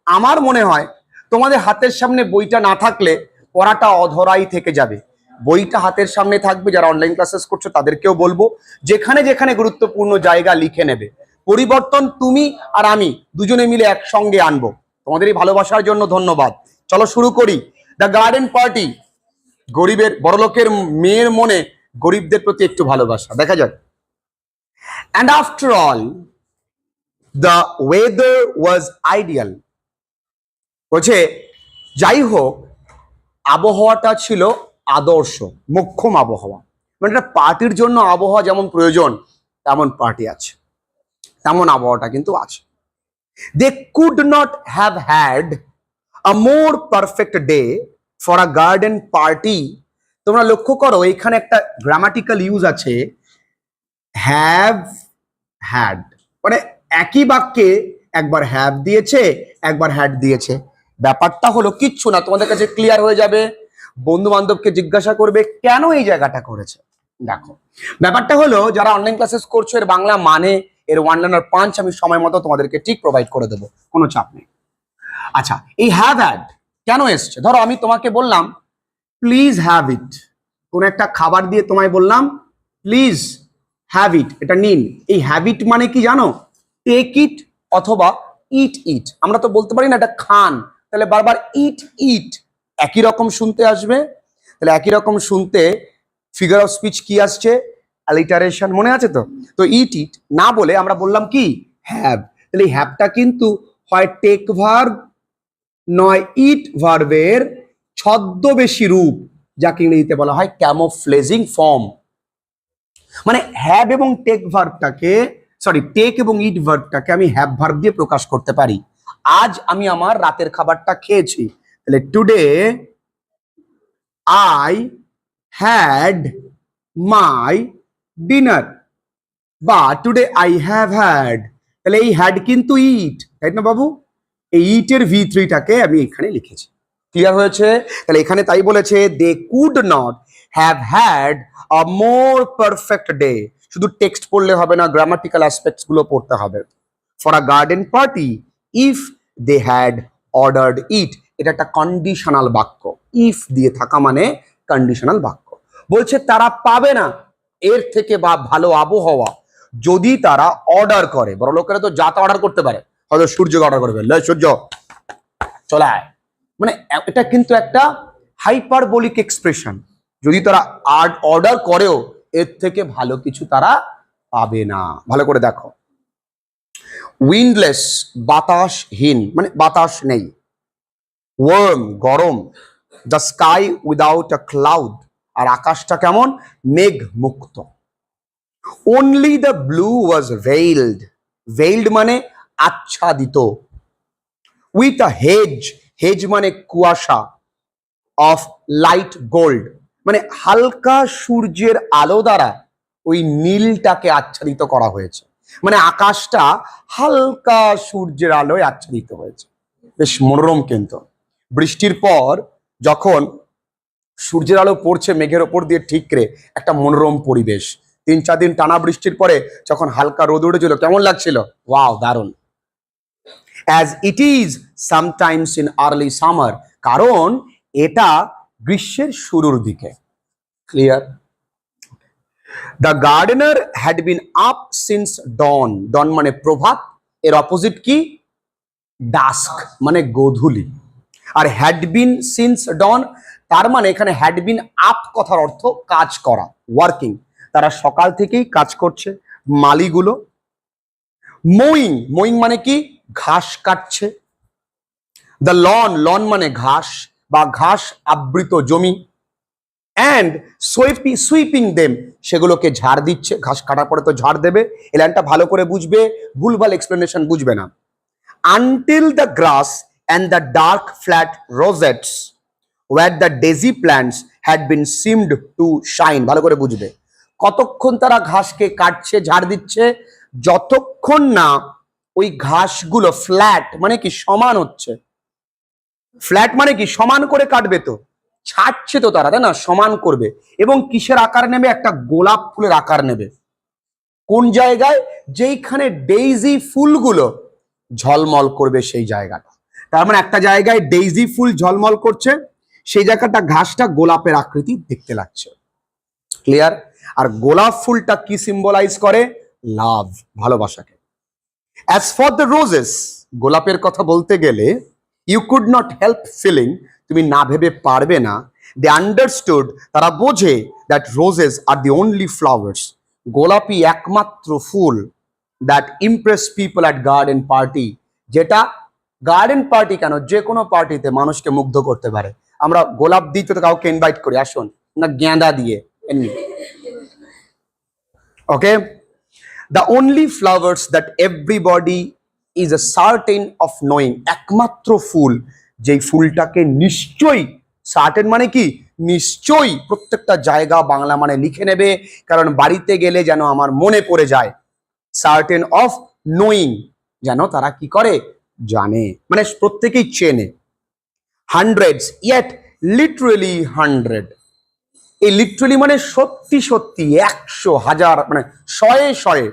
আমার মনে হয় তোমাদের হাতের সামনে বইটা না থাকলে পড়াটা অধরাই থেকে যাবে। বইটা হাতের সামনে থাকবে। যারা অনলাইন ক্লাসেস করছো তাদেরকেও বলবো, যেখানে যেখানে গুরুত্বপূর্ণ জায়গা লিখে নেবে। পরিবর্তন তুমি আর আমি দুজনে মিলে একসঙ্গে আনবো। তোমাদের এই ভালোবাসার জন্য ধন্যবাদ। চলো শুরু করি। The garden party. গরিবের, বড়লোকের মেয়ের মনে গরিবদের প্রতি একটু ভালোবাসা দেখা যায়। And after all, the weather was ideal. বলছে যাই হোক, আবহাওয়াটা ছিল আদর্শ, মোক্ষম আবহাওয়া। মানে একটা পার্টির জন্য আবহাওয়া যেমন প্রয়োজন, তেমন পার্টি আছে, তেমন আবহাওয়াটা কিন্তু আছে। They could not have had a more perfect day for a garden party. তোমরা লক্ষ্য করো, এখানে একটা গ্রামাটিক্যাল ইউজ আছে, হ্যাভ হ্যাড। মানে একই বাক্যে একবার হ্যাভ দিয়েছে, একবার হ্যাড দিয়েছে। ব্যাপারটা হলো কিচ্ছু না, তোমাদের কাছে ক্লিয়ার হয়ে যাবে। বন্ধু বান্ধবকে জিজ্ঞাসা করবে কেন এই জায়গাটা করেছে। দেখো, ব্যাপারটা হলো যারা অনলাইন ক্লাসেস করছো, এর বাংলা মানে, এর ওয়ান লাইনার পাঞ্চ আমি সময় মতো তোমাদেরকে ঠিক প্রোভাইড করে দেবো, কোনো চাপ নেই। আচ্ছা, এই হ্যাভ হ্যাড কেন এসছে? ধরো আমি তোমাকে বললাম প্লিজ হ্যাভ ইট, কোন একটা খাবার দিয়ে তোমায় বললাম প্লিজ হ্যাভ ইট, এটা নিন। এই হ্যাবিট মানে কি জানো? টেক ইট অথবা ইট ইট। আমরা তো বলতে পারি না এটা খান, তাহলে বারবার ইট ইট একই রকম শুনতে আসবে। তাহলে একই রকম শুনতে ফিগার অফ স্পিচ কি আসছে? অ্যালিটারেশন, মনে আছে তো? তো ইট ইট না বলে আমরা বললাম কি? হ্যাভ। তাহলে এই হ্যাভটা কিন্তু হয় টেক ভার্ব নয় ইট ভার্বের ছদ্মবেশী রূপ, যাকে ইংরেজিতে বলা হয় ক্যামোফ্লেজিং ফর্ম। মানে হ্যাভ এবং টেক ভার্বটাকে, সরি টেক এবং ইট ভার্বটাকে আমি হ্যাভ ভার্ব দিয়ে প্রকাশ করতে পারি। আজ আমি আমার রাতের খাবারটা খেয়েছি, তাহলে today I had my dinner, বা টুডে আই হ্যাভ হ্যাড। তাহলে এই হ্যাড কিন্তু ইট, তাই না বাবু? এই ইটের V3টাকে আমি এখানে লিখেছি। ক্লিয়ার হয়েছে? তাহলে এখানে তাই বলেছে they could not have had a more perfect day. শুধু টেক্সট পড়লে হবে না, গ্রামাটিক্যাল অ্যাসপেক্টস গুলো পড়তে হবে। For a garden party if they had ordered it, এটা একটা কন্ডিশনাল বাক্য। ইফ দিয়ে থাকা মানে কন্ডিশনাল বাক্য। বলছে তারা পাবে না এর থেকে বা ভালো আবহাওয়া যদি তারা অর্ডার করে। বড় লোকেরা তো যা তা অর্ডার করতে পারে, হয়তো সূর্যকে অর্ডার করবে, সূর্য চলে আয়। মানে এটা কিন্তু একটা হাইপারবোলিক এক্সপ্রেশন। যদি তারা অর্ডার করেও এর থেকে ভালো কিছু তারা পাবে না। ভালো করে দেখো, উইন্ডলেস, বাতাসহীন মানে বাতাস নেই। ওয়ার্ম, গরম। The sky without a cloud, আর আকাশটা কেমন, মেঘ মুক্ত। Only the blue was veiled, veiled মানে আচ্ছাদিত। উইথ আ হেজ, হেজ মানে কুয়াশা, অফ লাইট গোল্ড মানে হালকা সূর্যের আলো দ্বারা ওই নীলটাকে আচ্ছাদিত করা হয়েছে, মানে আকাশটা হালকা সূর্যের আলোয় আচ্ছাদিত হয়েছে। বেশ মনোরম কিন্তু। বৃষ্টির পর যখন সূর্যের আলো পড়ছে মেঘের ওপর দিয়ে ঠিকরে, একটা মনোরম পরিবেশ। 3-4 দিন টানা বৃষ্টির পরে যখন হালকা রোদ উঠেছিল কেমন লাগছিল, ওয়াও, দারুণ। As it is sometimes in early summer, কারণ এটা গ্রীষ্মের শুরুর দিকে। Clear? The gardener had been up since dawn, dawn মানে প্রভাত, এর অপোজিট কি, ডাস্ক মানে গোধূলি। আর হ্যাড বিন সিন্স ডন, তার মানে এখানে হ্যাড বিন আপ কথার অর্থ কাজ করা, ওয়ার্কিং। তারা সকাল থেকেই কাজ করছে মালিগুলো। মোয়িং, মোয়িং মানে কি, ঘাস কাটছে। দ্য লন, লন মানে ঘাস বা ঘাস আবৃত জমি। অ্যান্ড সুইপিং দেম, সেগুলোকে ঝাড় দিচ্ছে, ঘাস কাটার পরে তো ঝাড় দেবে। এই লাইনটা ভালো করে বুঝবে, ভুলভাল এক্সপ্লেনেশন বুঝবে না। Until the grass and the dark flat rosettes where the daisy plants had been seemed to shine, ভালো করে বুঝবে। কতক্ষণ তারা ঘাসকে কাটছে, ঝাড় দিচ্ছে, যতক্ষণ না ওই ঘাসগুলো ফ্ল্যাট মানে কি সমান হচ্ছে। ফ্ল্যাট মানে কি সমান করে কাটবে, তো ছাড়ছে তো তারা, তাই না, সমান করবে। এবং কিসের আকার নেবে, একটা গোলাপ ফুলের আকার নেবে। কোন জায়গায়, যেইখানে ডেইজি ফুলগুলো ঝলমল করবে সেই জায়গাটা। তার মানে একটা জায়গায় ডেইজি ফুল ঝলমল করছে, সেই জায়গাটা ঘাসটা গোলাপের আকৃতি দেখতে লাগছে। ক্লিয়ার? আর গোলাপ ফুলটা কি সিম্বলাইজ করে, লাভ, ভালোবাসাকে। অ্যাজ ফর দ্য রোজেস, গোলাপের কথা বলতে গেলে, you could not help feeling, তুমি না ভেবে পারবে না। দে আন্ডারস্টুড, তারা বোঝে, that roses are the only flowers, গোলাপই একমাত্র ফুল, that impress people at garden party, যেটা গার্ডেন পার্টি কেন, যে কোনো পার্টিতে মানুষকে মুগ্ধ করতে পারে। আমরা গোলাপ দিতে তো কাউকে ইনভাইট করি, আসুন, না গেঁদা দিয়ে এমনি। Okay, the only flowers that everybody is a certain of knowing, একমাত্র ফুল যেই ফুলটাকে নিশ্চয়ই, সার্টেন মানে কি নিশ্চয়ই, প্রত্যেকটা জায়গা বাংলা মানে লিখে নেবে, কারণ বাড়িতে গেলে যেন আমার মনে পড়ে যায়। সার্টেন অফ নোয়িং, যেন তারা কি করে, জানে, মানে প্রত্যেকেই চেনে। হান্ড্রেডস, ইয়েট লিটারেলি 100, এই লিটারালি মানে সত্যি সত্যি, 100, 1000 মানে শয়ে শয়ে।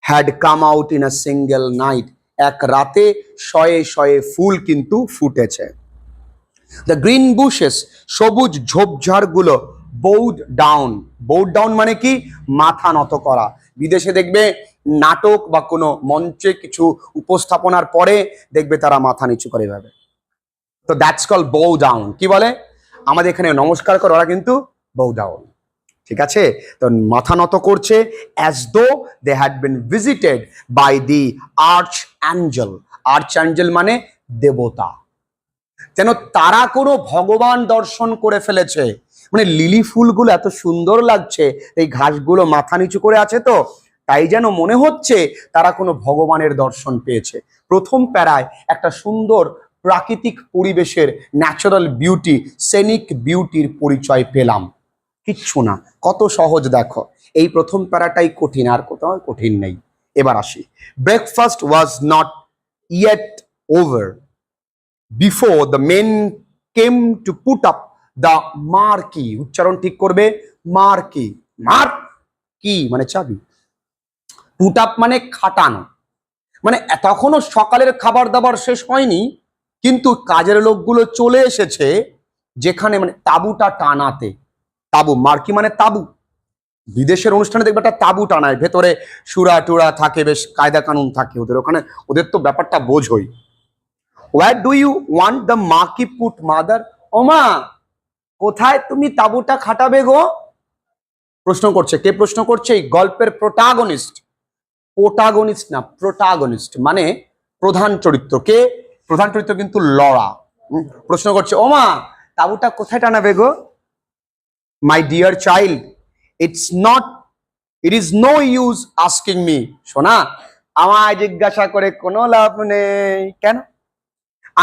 Had come out in a single night, এক রাতে শয়ে শয়ে ফুল কিন্তু ফুটেছে। দ্য গ্রিন বুশেস, সবুজ ঝোপঝাড়গুলো, বৌড ডাউন, বৌড ডাউন মানে কি মাথা নত করা। বিদেশে দেখবে নাটক বা কোনো মঞ্চে কিছু উপস্থাপনার পরে দেখবে তারা মাথা নিচু করে এভাবে, তো দ্যাটস কল বৌ ডাউন। কি বলে, আমাদের এখানে নমস্কার করে, ওরা কিন্তু বৌ ডাউন। ঠিক আছে, তো মাথা নত করছে। As though they had been visited by the arch angel, arch angel মানে দেবতা, যেন তারা কোনো ভগবান দর্শন করে ফেলেছে। মানে লিলি ফুলগুলো এত সুন্দর লাগছে, এই ঘাসগুলো মাথা নিচু করে আছে, তো তাই যেন মনে হচ্ছে তারা কোনো ভগবানের দর্শন পেয়েছে। প্রথম প্যারায় একটা সুন্দর প্রাকৃতিক পরিবেশের, ন্যাচারাল বিউটি, সেনিক বিউটির পরিচয় পেলাম। কিচ্ছু না, কত সহজ দেখো। এই প্রথম প্যারাটাই কঠিন, আর কোথাও কঠিন নেই। এবার আসি, breakfast was not yet over before the men came to put up the marquee, উচ্চারণ ঠিক করবে, মার্কি, মার কি মানে চাবি, পুট আপ মানে খাটানো, মানে তখনও সকালের খাবার দাবার শেষ হয়নি, কিন্তু কাজের লোকগুলো চলে এসেছে যেখানে মানে তাঁবুটা টানাতে। তাঁবু, মার্কি মানে তাঁবু। বিদেশের অনুষ্ঠানে দেখবে একটা তাঁবু টানায়, ভেতরে সুরা টুরা থাকে, বেশ কায়দা কানুন থাকে ওদের ওখানে, ওদের তো ব্যাপারটা বোঝই। Where do you want the marquee put, mother? ওমা, কোথায় তুমি তাঁবুটা খাটাবে গো? প্রশ্ন করছে, কে প্রশ্ন করছে? এই গল্পের প্রোটাগনিস্ট, প্রোটাগনিস্ট না, প্রোটাগনিস্ট মানে প্রধান চরিত্র। কে প্রধান চরিত্র? কিন্তু লরা। প্রশ্ন করছে, ওমা তাবুটা কোথায় টানাবে গো? My dear child, it is no use asking me. শোনা, আমায় জিজ্ঞাসা করে কোনো লাভ নেই। কেন?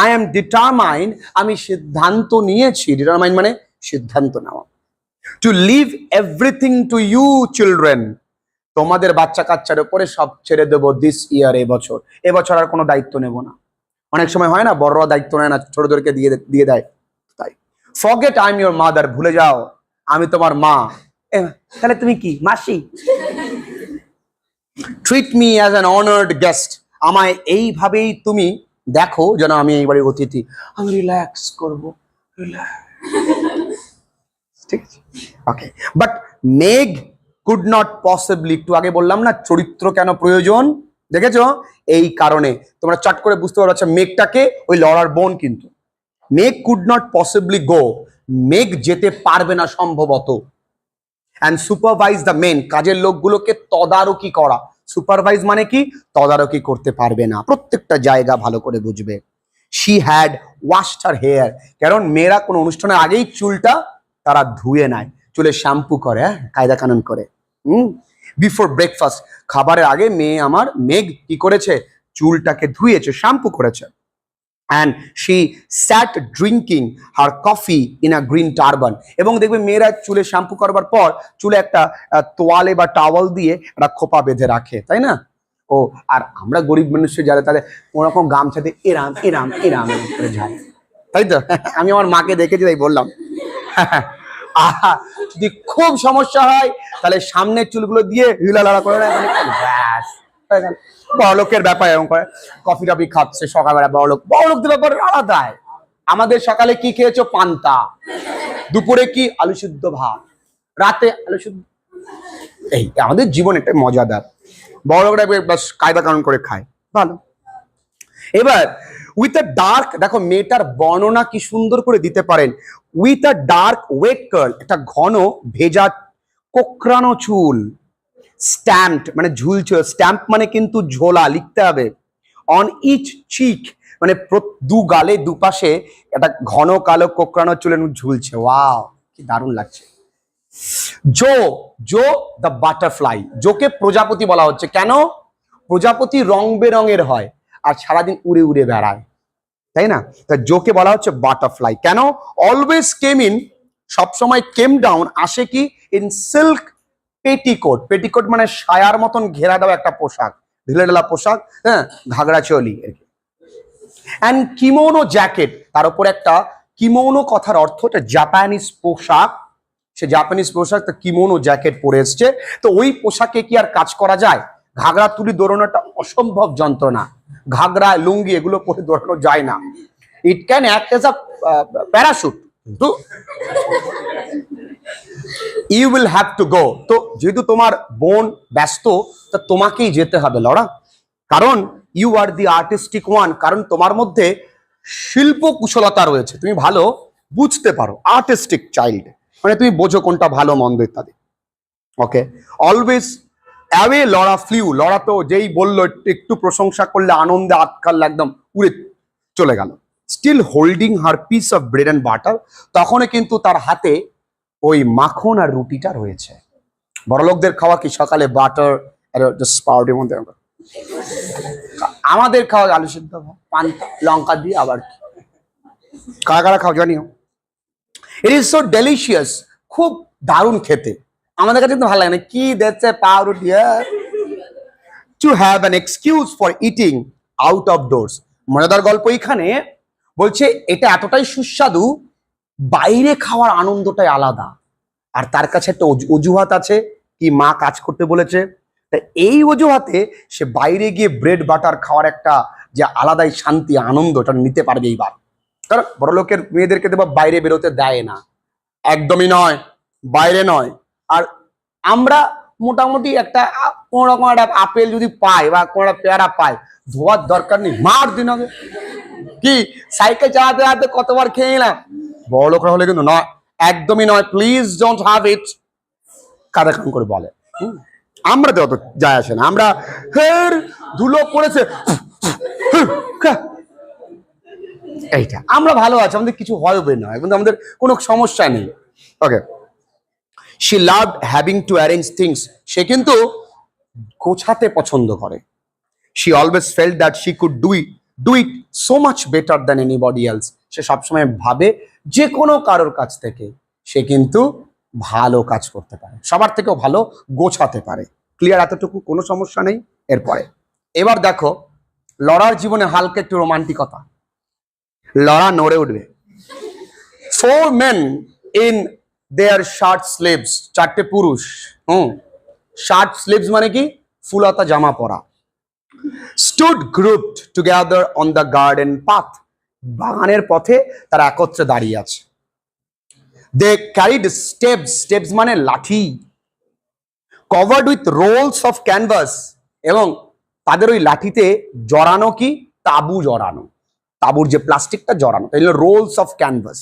আই এম ডিটারমাইন্ড, আমি সিদ্ধান্ত নিয়েছি। ডিটারমাইন্ড মানে সিদ্ধান্ত নেওয়া। To live everything to you children, তোমাদের বাচ্চা কাচ্চার উপরে সব ছেড়ে দেবো দিস ইয়ার, এবছর আর কোনো দায়িত্ব নেব না। অনেক সময় হয় না, বড়রা দায়িত্ব নেয় না, ছোটদেরকে দিয়ে দেয়। তাই forget I am your mother, ভুলে যাও আমি তোমার মা। তাহলে তুমি কি মাসি? Treat me as an honoured guest, আমায় এইভাবেই তুমি দেখো যেন আমি এই বাড়ির অতিথি। আমি রিল্যাক্স করবো, ঠিক আছে? ওকে, বাট মেঘ কুড নট পসিবলি, একটু আগে বললাম না চরিত্র কেন প্রয়োজন, দেখেছো? এই কারণে তোমরা চট করে বুঝতে পারো। আচ্ছা, মেঘটাকে ওই লড়ার বোন কিন্তু। মেঘ কুড নট পসিবলি গো, মেঘ যেতে পারবে না সম্ভবত। অ্যান্ড সুপারভাইজ দ্য মেন, কাজের লোকগুলোকে তদারকি করা। সুপারভাইজ মানে কি? তদারকি করতে পারবে না, প্রত্যেকটা জায়গা ভালো করে বুঝবে। She had washed her hair, কারণ মেয়েরা কোনো অনুষ্ঠানের আগেই চুলটা তারা ধুয়ে নেয়, চুলে শ্যাম্পু করে, হ্যাঁ, কায়দা কানুন করে। বিফোর ব্রেকফাস্ট, খাবারের আগে মেঘ কি করেছে? চুলটাকে ধুয়েছে, শ্যাম্পু করেছে। And she sat drinking her coffee in a green turban, এবং দেখবে মেয়েরা চুলে শ্যাম্পু করবার পর চুলে একটা তোয়ালে বা টাওয়াল দিয়ে একটা খোপা বেঁধে রাখে, তাই না? ও, আর আমরা গরিব মানুষের যারা, তাদের ওরকম গামছাতে এরাম এরাম এরাম করে যায়, তাই তো? আমি আমার মাকে দেখেছি, তাই বললাম। যদি খুব সমস্যা হয় তাহলে সামনের চুলগুলো দিয়ে হিলালাড়া করে নেয়, ব্যাস বড়লোকের ব্যাপার। এরকম করে কফি টফি খাচ্ছে সকালবেলা, বড়লোকদের ব্যাপার আলাদা। আমাদের সকালে কি খেয়েছো? পান্তা। দুপুরে কি? আলু সিদ্ধ ভাত। রাতে আলু সিদ্ধ। এই আমাদের জীবন একটা মজাদার। বড়লোকরা বেশ কায়দা কানুন করে খায়, ভালো। এবার উইথ আ ডার্ক, দেখো মেয়েটার বর্ণনা কি সুন্দর করে দিতে পারেন। With a dark wet curl, একটা ঘন ভেজা কোকড়ানো চুল। স্ট্যাম্পড মানে ঝুলছে, স্ট্যাম্প মানে কিন্তু ঝোলা, লিখতে হবে। অন ইচ চিক মানে দু গালে দুপাশে একটা ঘন কালো কোকড়ানো চুলের ঝুলছে। ওয়াও, কি দারুণ লাগছে। জো দ্য বাটারফ্লাই, জোকে প্রজাপতি বলা হচ্ছে। কেন? প্রজাপতি রং বেরঙের হয় আর সারাদিন উড়ে উড়ে বেড়ায়, তাই না? তা জোকে বলা হচ্ছে বাটারফ্লাই। কেন? অলওয়েজ কেম ইন, সবসময় কেম ডাউন, আসে কি? In silk petticoat. পেটিকোট মানে সায়ার মতন ঘেরা দেওয়া একটা পোশাক, ঢিলে ঢালা পোশাক, হ্যাঁ, ঘাগড়া চলি আর কি। অ্যান্ড কিমোনো জ্যাকেট, তার উপর একটা কিমোনো, কথার অর্থ এটা জাপানিজ পোশাক। সে জাপানিজ পোশাক, তা কিমোনো জ্যাকেট পরে এসছে। তো ওই পোশাকে কি আর কাজ করা যায়? ঘাগড়া তুলি দৌড়ানোটা অসম্ভব যন্ত্রণা, ঘাগড়া লুঙ্গি এগুলো পরে দৌড়ানো যায় না। It can act as a parachute, কিন্তু you will have to go. তো যেহেতু তোমার বোন ব্যস্ত, তা তোমাকেই যেতে হবে লড়া, কারণ you are the artistic one, কারণ তোমার মধ্যে শিল্প কুশলতা রয়েছে, তুমি ভালো বুঝতে পারো। আর্টিস্টিক চাইল্ড মানে তুমি বোঝো কোনটা ভালো মন্দ ইত্যাদি। ওকে, অলওয়েজ অ্যাওয়ে লড়া ফ্লিউ, লড়া তো যেই বললো একটু প্রশংসা করলে আনন্দে আটকাল একদম উড়ে চলে গেল। Still holding her piece of bread and butter, তখনও কিন্তু তার হাতে ওই মাখন আর রুটিটা রয়েছে। বড়লোকদের খাওয়া কি সকালে বাটার পাউডারের মধ্যে, আমাদের খাওয়া আলু সিদ্ধ পান্তা লঙ্কা দিয়ে। আবার কি কারা কারা খাও জানিও? ইট ইজ সো ডেলিশিয়াস, খুব দারুণ খেতে। আমাদের কাছে কিন্তু ভালো লাগে না, কি দিচ্ছে পাউরুটি। To have an excuse for eating out of doors, মজাদার গল্প এখানে বলছে এটা এতটাই সুস্বাদু, বাইরে খাওয়ার আনন্দটাই আলাদা। আর তার কাছে একটা অজুহাত আছে, কি মা কাজ করতে বলেছে, তা এই অজুহাতে সে বাইরে গিয়ে ব্রেড বাটার খাওয়ার একটা যে আলাদাই শান্তি আনন্দটা নিতে পারবে এইবার। কারণ বড় লোকের মেয়েদেরকে দেবা বাইরে বেরোতে দেয় না, একদমই নয়, বাইরে নয়। আর আমরা মোটামুটি একটা কোন রকম একটা আপেল যদি পাই বা কোন একটা পেয়ারা পাই, ধোয়ার দরকার নেই, মার দিন আগে। কি সাইকেল চালাতে চালাতে কতবার খেয়ে নিলাম। বড় লোকরা হলে কিন্তু নয়, একদমই নয়, প্লিজ ডোন্ট হ্যাভ ইট, কাদা কান করে বলে। আমরা তো অত যায় আসে না, আমরা হের ধুলো পড়েছে এইটা আমরা ভালো আছি, আমাদের কিছু হবে না, কিন্তু আমাদের কোনো সমস্যা নেই। Okay, she love having to arrange things, সে কিন্তু গোছাতে পছন্দ করে। She always felt that she could do it so much better than anybody else, সে সবসময় ভাবে যে কোনো কারোর কাছ থেকে সে কিন্তু ভালো কাজ করতে পারে, সবার থেকেও ভালো গোছাতে পারে। ক্লিয়ার? এতটুকু কোনো সমস্যা নেই। এরপরে এবার দেখো লরার জীবনে হালকা একটু রোমান্টিকতা, লরা নড়ে উঠবে। 4 men in their short sleeves, চারটে পুরুষ, শার্ট স্লিভস মানে কি, ফুলতা জামা পরা, stood grouped together on the garden path, বাগানের পথে তারা একত্রে দাঁড়িয়ে আছে। they carried steps মানে লাঠি, covered with rolls of canvas, এবং তাদের ওই লাঠিতে জড়ানো কি, তাবু জড়ানো, তাবুর যে প্লাস্টিকটা জড়ানো, তাই rolls of canvas.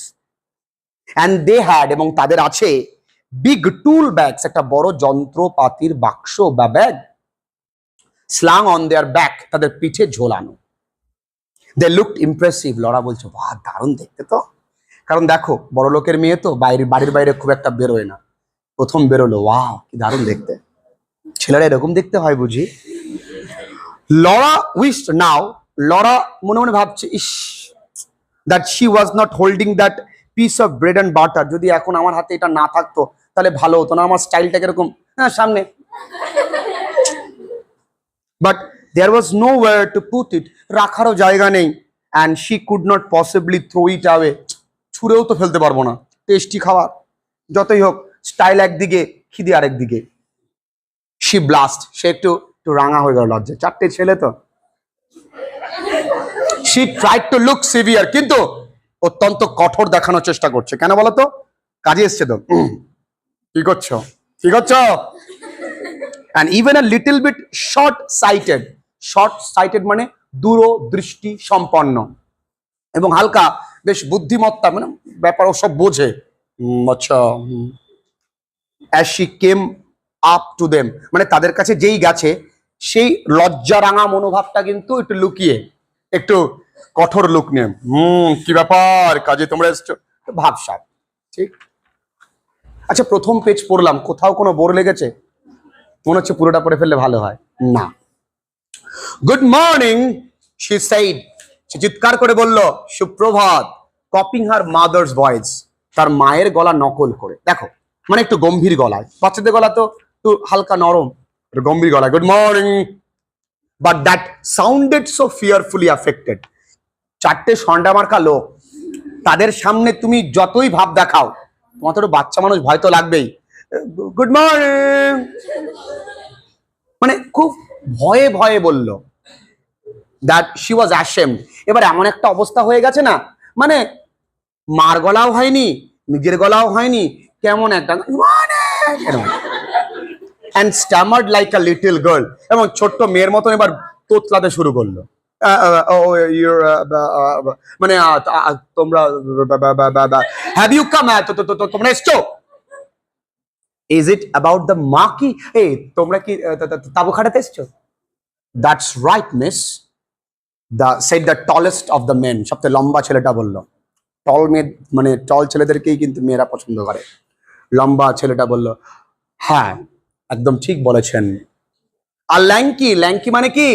And they had, এবং তাদের আছে বিগ টুল ব্যাগস, একটা বড় যন্ত্রপাতির বাক্স বা bag, slung on their back, তাদের পিঠে ঝোলানো। দে লুকড ইমপ্রেসিভ, লরা বলছে বাহ দারুণ দেখতে তো, কারণ দেখো বড় লোকের মেয়ে তো বাড়ির বাইরে খুব একটা বেরোয় না, প্রথম বেরোলো, ওয়াও কি দারুণ দেখতে, ছেলেরা এরকম দেখতে হয় বুঝি। লরা উইশড নাও, লরা মনে মনে ভাবছে, ইস, that she was not holding that piece of bread and butter, যদি এখন আমার হাতে এটা না থাকতো তাহলে ভালো হতো না, আমার স্টাইলটা কিরকম, হ্যাঁ সামনে, but there was nowhere to put it, রাখারও জায়গা নেই, and she could not possibly throw it away, ছুঁড়েও তো ফেলতে পারবো না, টেস্টি খাবার, যতই হোক স্টাইল একদিকে খিদি আরেকদিকে। শি ব্লাস্ট, সে একটু রাঙা হয়ে গেল লজ্জায়, চারটে ছেলে তো। She tried to look severe, কিন্তু অত্যন্ত কঠোর দেখানোর চেষ্টা করছে, কেন বলো তো, কাজে এসছে তো, কি করছো কি করছো, and even a little bit short sighted মানে দূরদৃষ্টি সম্পন্ন, এবং হালকা বেশ বুদ্ধিমত্তা, মানে ব্যাপার ও সব বোঝে। আচ্ছা, as she came up to them, মানে তাদের কাছে যেই গেছে সেই লজ্জা রাঙা মনোভাবটা কিন্তু একটু লুকিয়ে, একটু কঠোর লুক নিয়ে, কি ব্যাপার কাজে তোমরা এসছো, ভাবসাব, ঠিক। আচ্ছা, প্রথম পেজ পড়লাম, কোথাও কোনো বোর লেগেছে? মনে হচ্ছে পুরোটা পড়ে ফেললে ভালো হয় না। গুড মর্নিং শি সেইড, সে চিৎকার করে বলল সুপ্রভাত, কপিং হার মাদার্স ভয়েস, তার মায়ের গলা নকল করে। দেখো মানে একটু গম্ভীর গলায়, বাচ্চাদের গলা তো একটু হালকা নরম, গম্ভীর গলায় good morning, but that sounded so fearfully affected, চারটে সন্ডা মার্কা লোক, তাদের সামনে তুমি যতই ভাব দেখাও, তোমার তো বাচ্চা মানুষ, ভয় তো লাগবেই, গুড মর্নিং, মানে খুব ভয়ে ভয়ে বলল। দ্যাট শি ওয়াজ অ্যাশেমড, এবার এমন একটা অবস্থা হয়ে গেছে না, মানে মার গলাও হয়নি, নিজের গলাও হয়নি, কেমন একটা, and stammered like a little girl, এবং ছোট্ট মেয়ের মতন এবার তোতলাতে শুরু করলো, মানে তোমরা হ্যাভ ইউ কাম, তোমরা এসছো, ইজ ইট অ্যাবাউট দ্য মা, কি এই তোমরা কি তাবু খাটাতে এসছো? That's right miss, said the tallest of the men, সবচেয়ে লম্বা ছেলেটা বলল, টল মেয়ে মানে টল ছেলেদেরকেই কিন্তু মেয়েরা পছন্দ করে, লম্বা ছেলেটা বলল হ্যাঁ একদম ঠিক বলেছেন। আর ল্যাঙ্কি মানে কি,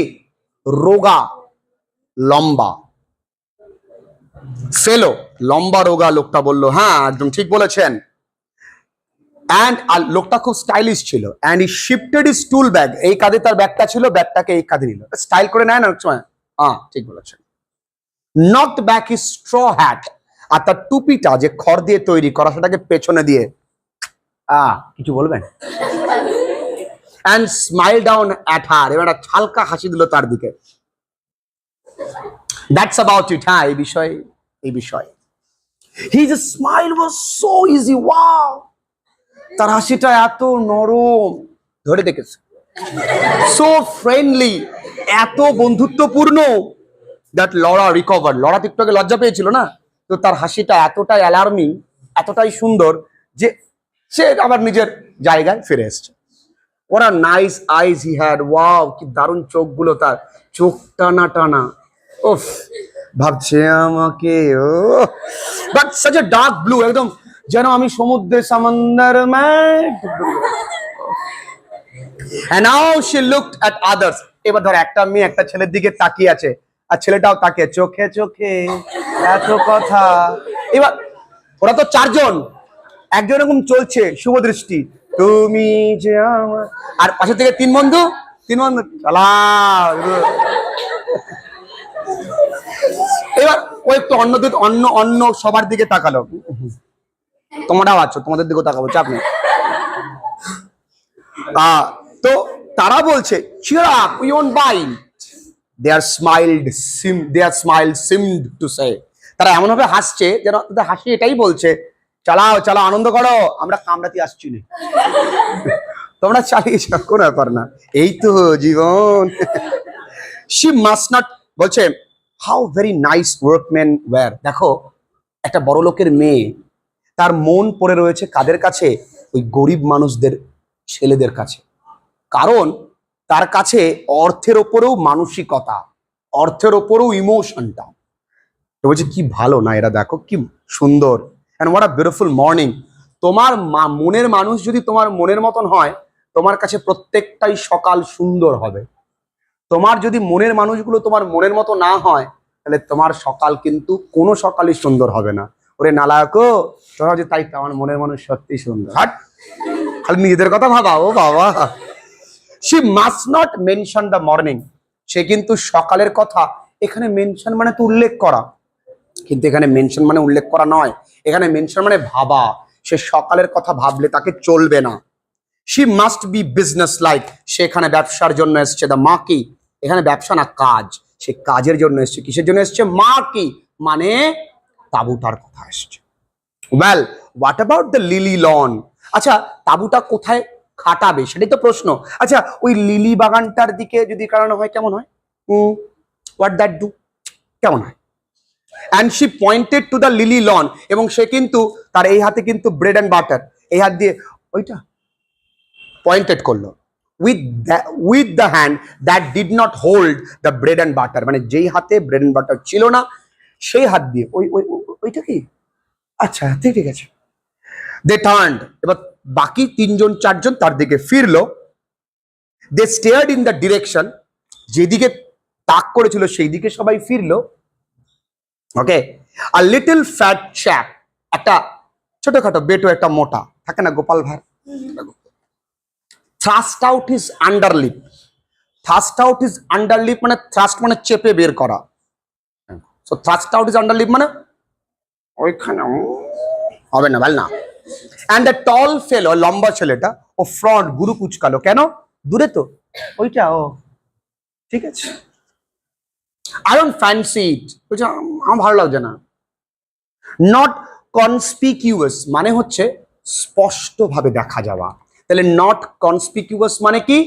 রোগা লম্বা, ফেলো লম্বা রোগা লোকটা বলল হ্যাঁ একদম ঠিক বলেছেন। অ্যান্ড আর লোকটা খুব স্টাইলিশ ছিল, and he shifted his tool bag, এই কাঁধে তার ব্যাগটা ছিল, ব্যাগটাকে এই কাঁধে নিল, স্টাইল করে নেয় না অনেক সময়, ঠিক বলেছেন। Not back his straw hat, আর তার টুপিটা যে খড় দিয়ে তৈরি করা সেটাকে পেছনে দিয়ে, কিছু বলবেন, and smile down at her, এবার একটা হালকা হাসি দিল তার দিকে। দ্যাটস অ্যাবাউট ইট, হ্যাঁ এই বিষয়। His smile was so easy, wow, তার হাসিটা এত নরম, ধরে দেখেছে, সো ফ্রেন্ডলি, এত বন্ধুত্বপূর্ণ, দ্যাট লরা রিকভার, লরা টিকটকে লজ্জা পেয়েছিল না, তো তার হাসিটা এতটাই অ্যালার্মিং, এতটাই সুন্দর যে সে আবার নিজের জায়গায় ফিরে এসছে। what a nice eyes he had, wow, কি দারুণ চোখগুলো তার, চোখ টানা টানা, উফ, ভাবছে আমাকে, ও but such a dark blue, একদম যেন আমি সমুদ্রে সমন্দর and now she looked at others, এবার ধর একটা মেয়ে একটা ছেলের দিকে তাকিয়ে আছে, আর ছেলেটাও তাকিয়ে, চোখে চোখে এত কথা। এবার ওরা তো চারজন, একজন এরকম চলছে শুভ দৃষ্টি, তুমি যে আমার, আর পাশে থেকে তিন বন্ধু চালা। এবার ও একটু অন্য অন্য সবার দিকে তাকালো, তোমরাও আছো, তোমাদের দিকেও তাকাবো, চাপ নেই। তো তারা বলছে cheer up, we won't bite. Their smile seemed to say, তারা এমন ভাবে হাসছে যেন তাদের হাসি এটাই বলছে, চালাও চালাও, আনন্দ করো, আমরা কামড়াতে আসছি না, তোমরা চালিয়ে যাও, কোনো ব্যাপার না, এই তো জীবন। she must not, বলছে how very nice workmen were, দেখো একটা বড় লোকের মেয়ে, তার মন পড়ে রয়েছে কাদের কাছে, ওই গরিব মানুষদের ছেলেদের কাছে, কারণ তার কাছে অর্থের ওপরেও মানসিকতা, অর্থের ওপরেও ইমোশনটা, তো বলছে কি ভালো না এরা, দেখো কি সুন্দর, and what a beautiful morning, তোমার মনের মানুষ যদি তোমার মনের মতন হয়, তোমার কাছে প্রত্যেকটাই সকাল সুন্দর হবে, তোমার যদি মনের মানুষগুলো তোমার মনের মতো না হয়, তাহলে তোমার সকাল কিন্তু কোনো সকালই সুন্দর হবে না। ওরে নালায়কো, তোরা যে তাই তো, আমার মনের মানুষ সত্যি সুন্দর, হাট, খালি নিজেদের কথা ভাবা, ও বাবা। she must not mention the morning, সে কিন্তু সকালের কথা এখানে মেনশন মানে তো উল্লেখ করা, কিন্তু এখানে মেনশন মানে উল্লেখ করা নয়, এখানে মেনশন মানে ভাবা, সে সকালের কথা ভাবলে তাকে চলবে না। she must be business like, সে এখানে ব্যবসার জন্য এসছে, the marquee, এখানে ব্যবসা না কাজ, সে কাজের জন্য এসছে, কিসের জন্য এসছে, marquee মানে তাঁবুটার কথা এসছে। well what about the lily lawn, আচ্ছা তাঁবুটা কোথায় খাটাবে সেটাই তো প্রশ্ন। আচ্ছা ওই লিলি বাগানটার দিকে যদি কারণ হয় কেমন হয়, what that do, কেমন হয়, and she pointed to the lily lawn, এবং সে কিন্তু তার এই হাতে কিন্তু ব্রেড এন্ড বাটার, এই হাত দিয়ে ওইটা পয়েন্টেড করলো, with the hand that did not hold the bread and butter, মানে যেই হাতে ব্রেড এন্ড বাটার ছিল না সেই হাত দিয়ে ওইটা কি, আচ্ছা ঠিক আছে। they turned, এবার বাকি তিনজন চারজন তার দিকে ফিরলো, they stared in the direction, যেদিকে তাক করেছিল সেই দিকে সবাই ফিরলো, ওকে। a little fat chap, একটা ছোটখাটো বেটো, একটা মোটা থাকে না Gopal Bhar, thrust out his underlip, thrust out his underlip মানে thrust মানে চেপে বের করা, so thrust out his underlip মানে ওইখানে হবে না, ভালো না। and the tall fellow, লম্বা ছেলেটা, ও ফ্রন্ট গুরু কুচকালো, কেন, দূরে তো ওইটা, ও ঠিক আছে, I don't fancy it, বলছে আমার ভালো লাগছে না। not conspicuous মানে হচ্ছে স্পষ্ট ভাবে দেখা যাওয়া, তাহলে not conspicuous মানে কি,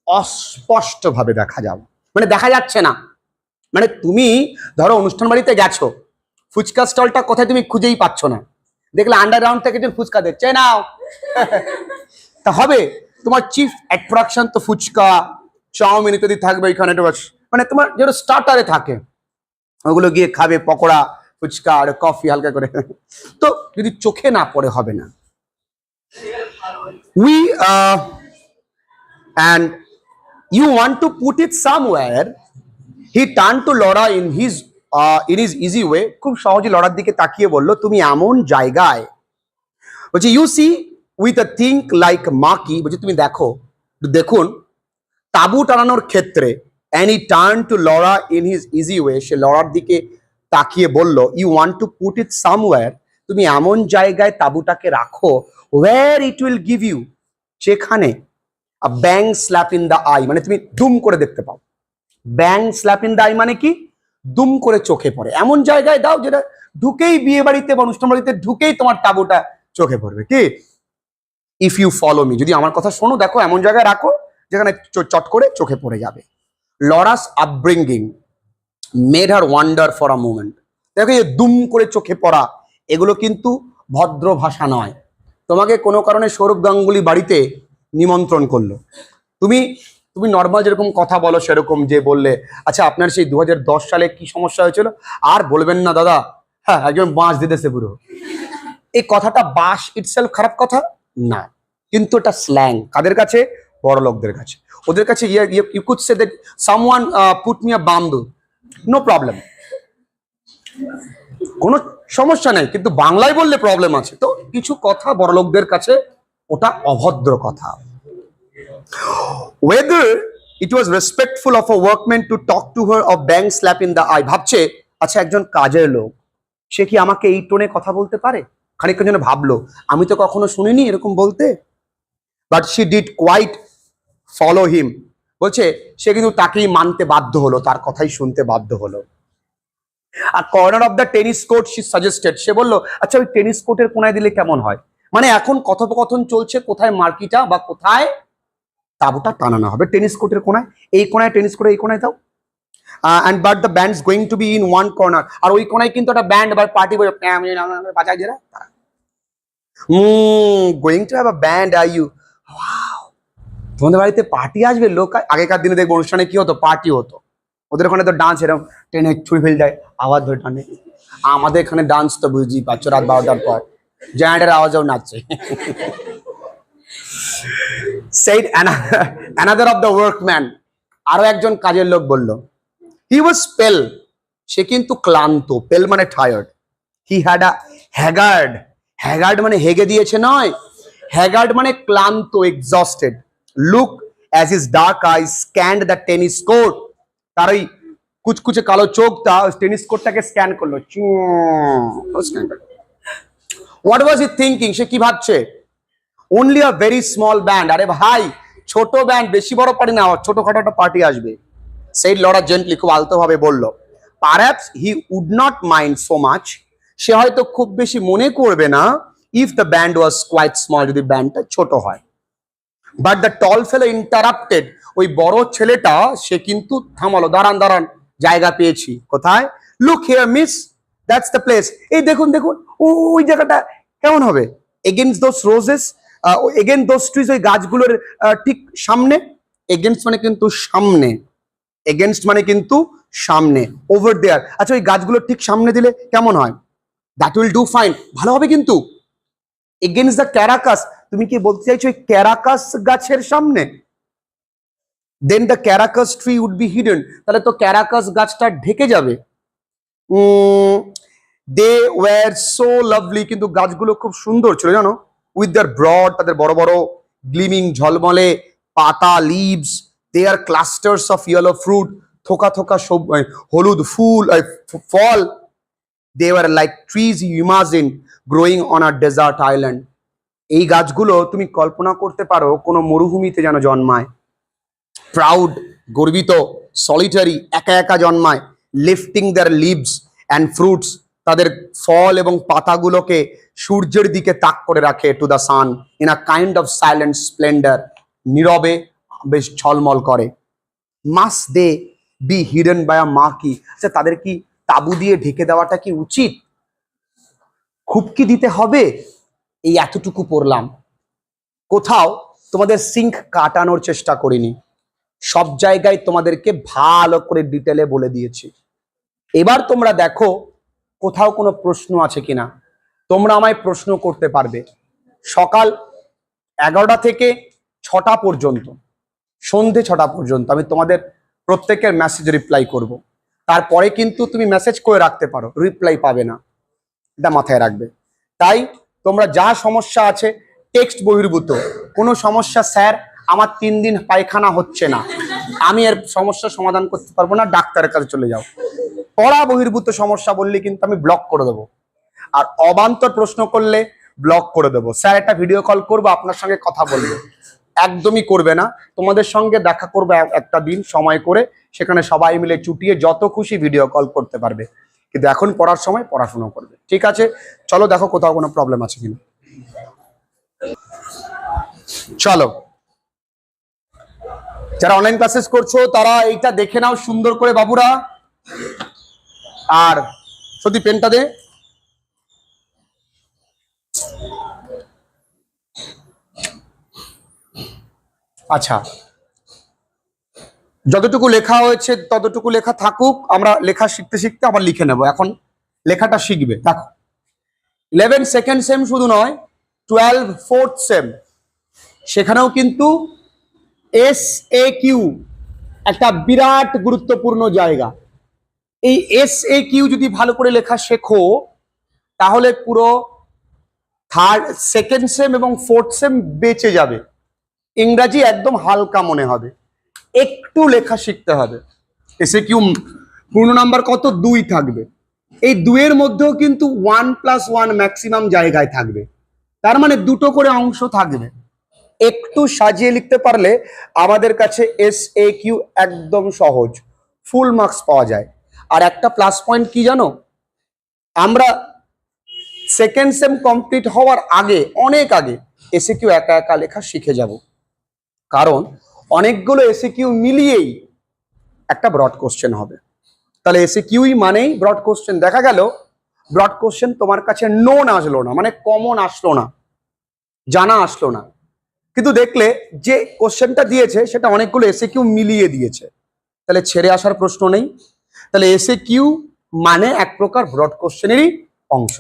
অস্পষ্ট ভাবে দেখা যাওয়া, মানে দেখা যাচ্ছে না, মানে তুমি ধরো অনুষ্ঠান বাড়িতে গেছো, ফুচকা স্টলটা কোথায় তুমি খুঁজেই পাচ্ছ না, দেখলে আন্ডারগ্রাউন্ড থেকে একজন ফুচকা দিচ্ছে নাও, তা হবে, তোমার চিফ অ্যাট্রাকশন তো ফুচকা চাউমিন ইত্যাদি থাকবে এখানে, মানে তোমার যেটা স্টার্টারে থাকে ওগুলো গিয়ে খাবে, পকোড়া ফুচকা আর কফি হালকা করে, তো যদি চোখে না পড়ে হবে না। we and you want to put it somewhere, he turned to Laura in his easy way, খুব সহজে লড়ার দিকে তাকিয়ে বললো, তুমি এমন জায়গায়, বলছে you see with a think like marquee, বলছে তুমি দেখুন তাঁবু টানানোর ক্ষেত্রে, and he turned to Laura in his easy way, সে লড়ার দিকে তাকিয়ে বলল, you want to put it somewhere, তুমি এমন জায়গায় তাঁবুটাকে রাখো, where it will give you, যেখানে a bang slap in the eye, মানে তুমি দুম করে দেখতে পাও, bang slap in the eye মানে কি, দুম করে চোখে পড়ে, এমন জায়গায় দাও যেটা ঢুকেই বিয়ে বাড়িতে বা অনুষ্ঠান বাড়িতে ঢুকেই তোমার তাঁবুটা চোখে পড়বে, কি, if you follow me, যদি আমার কথা শোনো, দেখো এমন জায়গায় রাখো যেখানে চট করে চোখে পড়ে যাবে। Laura's upbringing made her wonder for a moment, দেখো এই দুম করে চোখে পড়া এগুলো কিন্তু ভদ্র ভাষা নয়, তোমাকে কোনো কারণে সৌরভ গাঙ্গুলি বাড়িতে নিমন্ত্রণ করলো। তুমি তুমি নর্মাল যেরকম কথা বলো সেরকম, যে বললে আচ্ছা আপনার সেই 2010 সালে কি সমস্যা হয়েছিল, আর বলবেন না দাদা, হ্যাঁ একজন বাঁশ দিতেছে পুরো। এই কথাটা বাঁশ ইটসেলফ খারাপ কথা না, কিন্তু এটা স্ল্যাং কাদের কাছে? বড় লোকদের কাছে। ওদের কাছে you could say that someone put me a bamboo, no problem, কোনো সমস্যা নেই, কিন্তু বাংলায় বললে প্রবলেম আছে। তো কিছু কথা বড় লোকদের কাছে ওটা অভদ্র কথা। Whether it was respectful of a workman to talk to her or bang slap in the eye, ভাবছে আচ্ছা একজন কাজের লোক, সে কি আমাকে এই টোনে কথা বলতে পারে? খানিকক্ষণ যেন ভাবলো, আমি তো কখনো শুনিনি এরকম বলতে। But she did quite follow him, বলছে সে কিন্তু তাকেই মানতে বাধ্য হলো, তার কথাই শুনতে বাধ্য হলো। আর corner of the tennis court she suggested, সে বললো আচ্ছা ওই টেনিস কোর্টের কোনায় দিলে কেমন হয়। মানে এখন কথোপকথন চলছে কোথায় মার্কিটা বা কোথায় তাঁবুটা টানানো হবে, টেনিস কোর্টের কোনায়, এই কোনায় টেনিস কোর্টে এই কোনায় দাও। And but the bands going to be in one corner, আর ওই কোনায় কিন্তু একটা ব্যান্ড বা পার্টি বাজায় যারা, going to have a band are you, তোমাদের বাড়িতে পার্টি আসবে লোক। আগেকার দিনে দেখবো অনুষ্ঠানে কি হতো, পার্টি হতো, ওদের ওখানে তো ডান্স এরকম টেনে ছুরি ফেল যায়, আওয়াজ ধরে টানে। আমাদের এখানে ডান্স তো বুঝি পাচ্ছ, রাত 12টার পর জায়ান্টের আওয়াজও নাচছে। said another of the workman, আরো একজন কাজের লোক বলল, he was pale, সে কিন্তু ক্লান্ত, পেল মানে tired, he had a haggard, haggard মানে হেগে দিয়েছে নয়, haggard মানে ক্লান্ত, exhausted look as his dark eyes scanned the tennis court, তার ওই কুচকুচে কালো চোখটা টেনিস কোর্টটাকে স্ক্যান করলো। what was he thinking, সে কি ভাবছে? only a very small band, আরে ভাই ছোট ব্যান্ড, বেশি বড় পার্টি না, ছোটখাটো একটা পার্টি আসবে। said Laura gently, খুব আলতো ভাবে বলল, perhaps he would not mind so much, সে হয়তো খুব বেশি মনে করবে না, if the band was quite small, যদি ব্যান্ডটা ছোট হয়। but the tall fellow interrupted, ওই বড় ছেলেটা সে কিন্তু থামালো, দাঁড়ান দাঁড়ান, জায়গা পেয়েছি। কোথায়? look here miss, that's the place, এই দেখুন দেখুন ওই জায়গাটা কেমন হবে? against those roses, against those trees, ওই গাছগুলোর ঠিক সামনে, against মানে কিন্তু সামনে, against মানে কিন্তু সামনে, over there, আচ্ছা ওই গাছগুলোর ঠিক সামনে দিলে কেমন হয়? that will do fine, ভালো হবে কিন্তু। against the caracas, তুমি কি বলতে চাইছো ওই ক্যারাকাস গাছের সামনে? then the caracas tree would be hidden, তাহলে তো ক্যারাকাস গাছটা ঢেকে যাবে। they were so lovely, কিন্তু গাছগুলো খুব সুন্দর ছিল জানো, with their broad, তাদের বড় বড় গ্লিমিং ঝলমলে পাতা, leaves, they are clusters of yellow fruit, থোকা থোকা হলুদ ফুল ফল, they were like trees you imagine growing on a desert island, এই গাছগুলো তুমি কল্পনা করতে পারো কোনো মরুভূমিতে যেন জন্মায়, প্রাউড গর্বিত, সলিটারি একা একা জন্মায়, lifting their leaves and fruits, তাদের ফল এবং পাতাগুলোকে সূর্যের দিকে তাক করে রাখে, to the sun, in a kind of silent splendour, নীরবে বেশ ঝলমল করে। Must they be hidden by a marquee, আচ্ছা তাদের কি তাবু দিয়ে ঢেকে দেওয়াটা কি উচিত? খুব কি দিতে হবে? এই এতটুকু পড়লাম, কোথাও তোমাদের সিঙ্ক কাটানোর চেষ্টা করিনি, সব জায়গায় তোমাদেরকে ভালো করে ডিটেলে বলে দিয়েছি। এবার তোমরা দেখো কোথাও কোনো প্রশ্ন আছে কিনা, তোমরা আমায় প্রশ্ন করতে পারবে। সকাল 11টা থেকে 6টা পর্যন্ত, সন্ধে 6টা পর্যন্ত আমি তোমাদের প্রত্যেকের মেসেজ রিপ্লাই করব। তারপরে কিন্তু তুমি মেসেজ করে রাখতে পারো, রিপ্লাই পাবে না, এটা মাথায় রাখবে। তাই তোমরা যা সমস্যা আছে টেক্সট বহির্ভূত কোনো সমস্যা, স্যার আমার 3 দিন পায়খানা হচ্ছে না, আমি এর সমস্যার সমাধান করতে পারবো না, ডাক্তারের কাছে চলে যাও, পড়া বহির্ভূত সমস্যা বললে কিন্তু আমি ব্লক করে দেবো। আর অবান্তর প্রশ্ন করলে ব্লক করে দেবো। স্যার একটা ভিডিও কল করবো, আপনার সঙ্গে কথা বলবো, একদমই করবে না। তোমাদের সঙ্গে দেখা করবো একটা দিন সময় করে, সেখানে সবাই মিলে চুটিয়ে যত খুশি ভিডিও কল করতে পারবে, কিন্তু এখন পড়ার সময় পড়াশোনা করবে। ঠিক আছে, চলো দেখো কোথাও কোনো প্রবলেম আছে কিনা। চলো, যারা অনলাইন ক্লাসেস করছো তারা এইটা দেখে নাও সুন্দর করে বাবুরা। আর সত্যি পেনটা দে। আচ্ছা, যতটুকু লেখা হয়েছে ততটুকু লেখা থাকুক, আমরা লেখা শিখতে শিখতে আবার লিখে নেব। এখন লেখাটা শিখবে। দেখো 11 সেকেন্ড সেম শুধু নয়, 12 ফোর্থ সেম, সেখানেও কিন্তু SAQ একটা বিরাট গুরুত্বপূর্ণ জায়গা। এই SAQ যদি ভালো করে লেখা শেখো তাহলে পুরো থার্ড সেকেন্ড সেম এবং ফোর্থ সেম বেঁচে যাবে। ইংরাজি একদম হালকা মনে হবে, একটু লেখা শিখতে হবে। SAQ পূর্ণ নাম্বার কত? 2 থাকবে। এই 2 এর মধ্যেও কিন্তু 1+1 ম্যাক্সিমাম জায়গায় থাকবে, তার মানে দুটো করে অংশ থাকবে। একটু সাজিয়ে লিখতে পারলে আমাদের কাছে SAQ একদম সহজ, ফুল মার্কস পাওয়া যায়। আর একটা প্লাস পয়েন্ট কি জানো, আমরা সেকেন্ড সেম কমপ্লিট হওয়ার আগে, অনেক আগে SAQ একা একা লেখা শিখে যাব, কারণ অনেকগুলো SAQ মিলিয়েই একটা ব্রড কোশ্চেন হবে। তাহলে SAQই মানেই ব্রড কোশ্চেন। দেখা গেল ব্রড কোশ্চেন তোমার কাছে নোন আসলো না, মানে কমন আসলো না, জানা আসলো না, কিন্তু দেখলে যে কোশ্চেনটা দিয়েছে সেটা অনেকগুলো SAQ মিলিয়ে দিয়েছে, তাহলে ছেড়ে আসার প্রশ্ন নেই। তাহলে SAQ মানে এক প্রকার ব্রড কোশ্চেনেরই অংশ।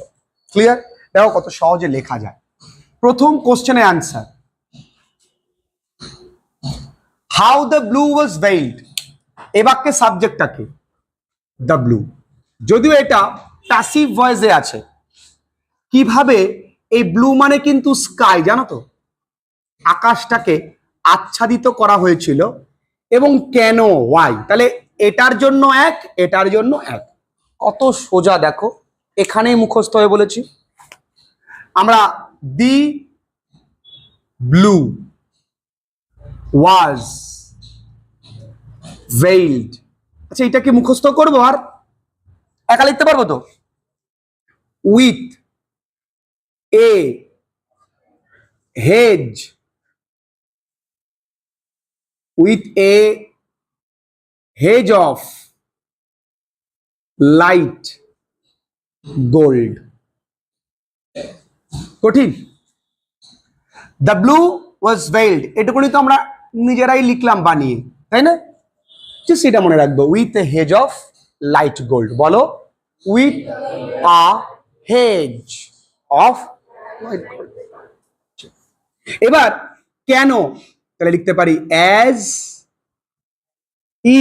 ক্লিয়ার? দেখো কত সহজে লেখা যায়। প্রথম কোশ্চেনের answer, how the blue was ভেইলড। এ বাক্যে সাবজেক্টটা কি? The blue. যদিও এটা প্যাসিভ ভয়েসে আছে। কিভাবে? এই ব্লু মানে কিন্তু স্কাই, জানো তো, আকাশটাকে আচ্ছাদিত করা হয়েছিল। এবং কেন? ওয়াই। তাহলে এটার জন্য এক, এটার জন্য এক। কত সোজা দেখো, এখানেই মুখস্থ হয়ে বলেছি আমরা। দি ব্লু ওয়াজ ভেইলড। আচ্ছা, এটাকে মুখস্থ করবো আর একা লিখতে পারবো তো? With a hedge, with a hedge of light gold. কঠিন? দ্য ব্লু ওয়াজ ভেইলড, এটুকুনি তো আমরা নিজেরাই লিখলাম বানিয়ে, তাই না? সেটা মনে রাখবো, with a haze of light gold. বলো, with a haze of light gold. এবার কেন? তাহলে লিখতে পারি অ্যাজ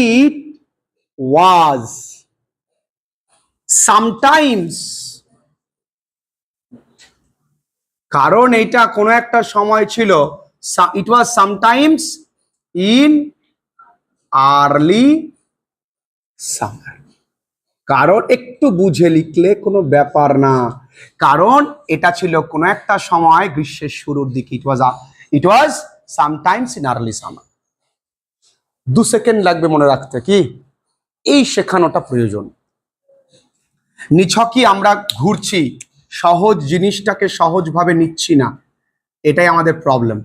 ইট ওয়াজ সামটাইমস, কারণ এটা কোনো একটা সময় ছিল। ইট was sometimes in early summer. কারণ একটু বুঝে লিখলে কোনো ব্যাপার না, কারণ এটা ছিল কোনো একটা সময় গ্রীষ্মের শুরুর দিকে। It was sometimes in early summer. 2 second লাগবে মনে রাখতে, কি এই শেখানোটা প্রয়োজন। নিছকই আমরা ঘুরছি, সহজ জিনিসটাকে সহজভাবে নিচ্ছি না, এটাই আমাদের problem.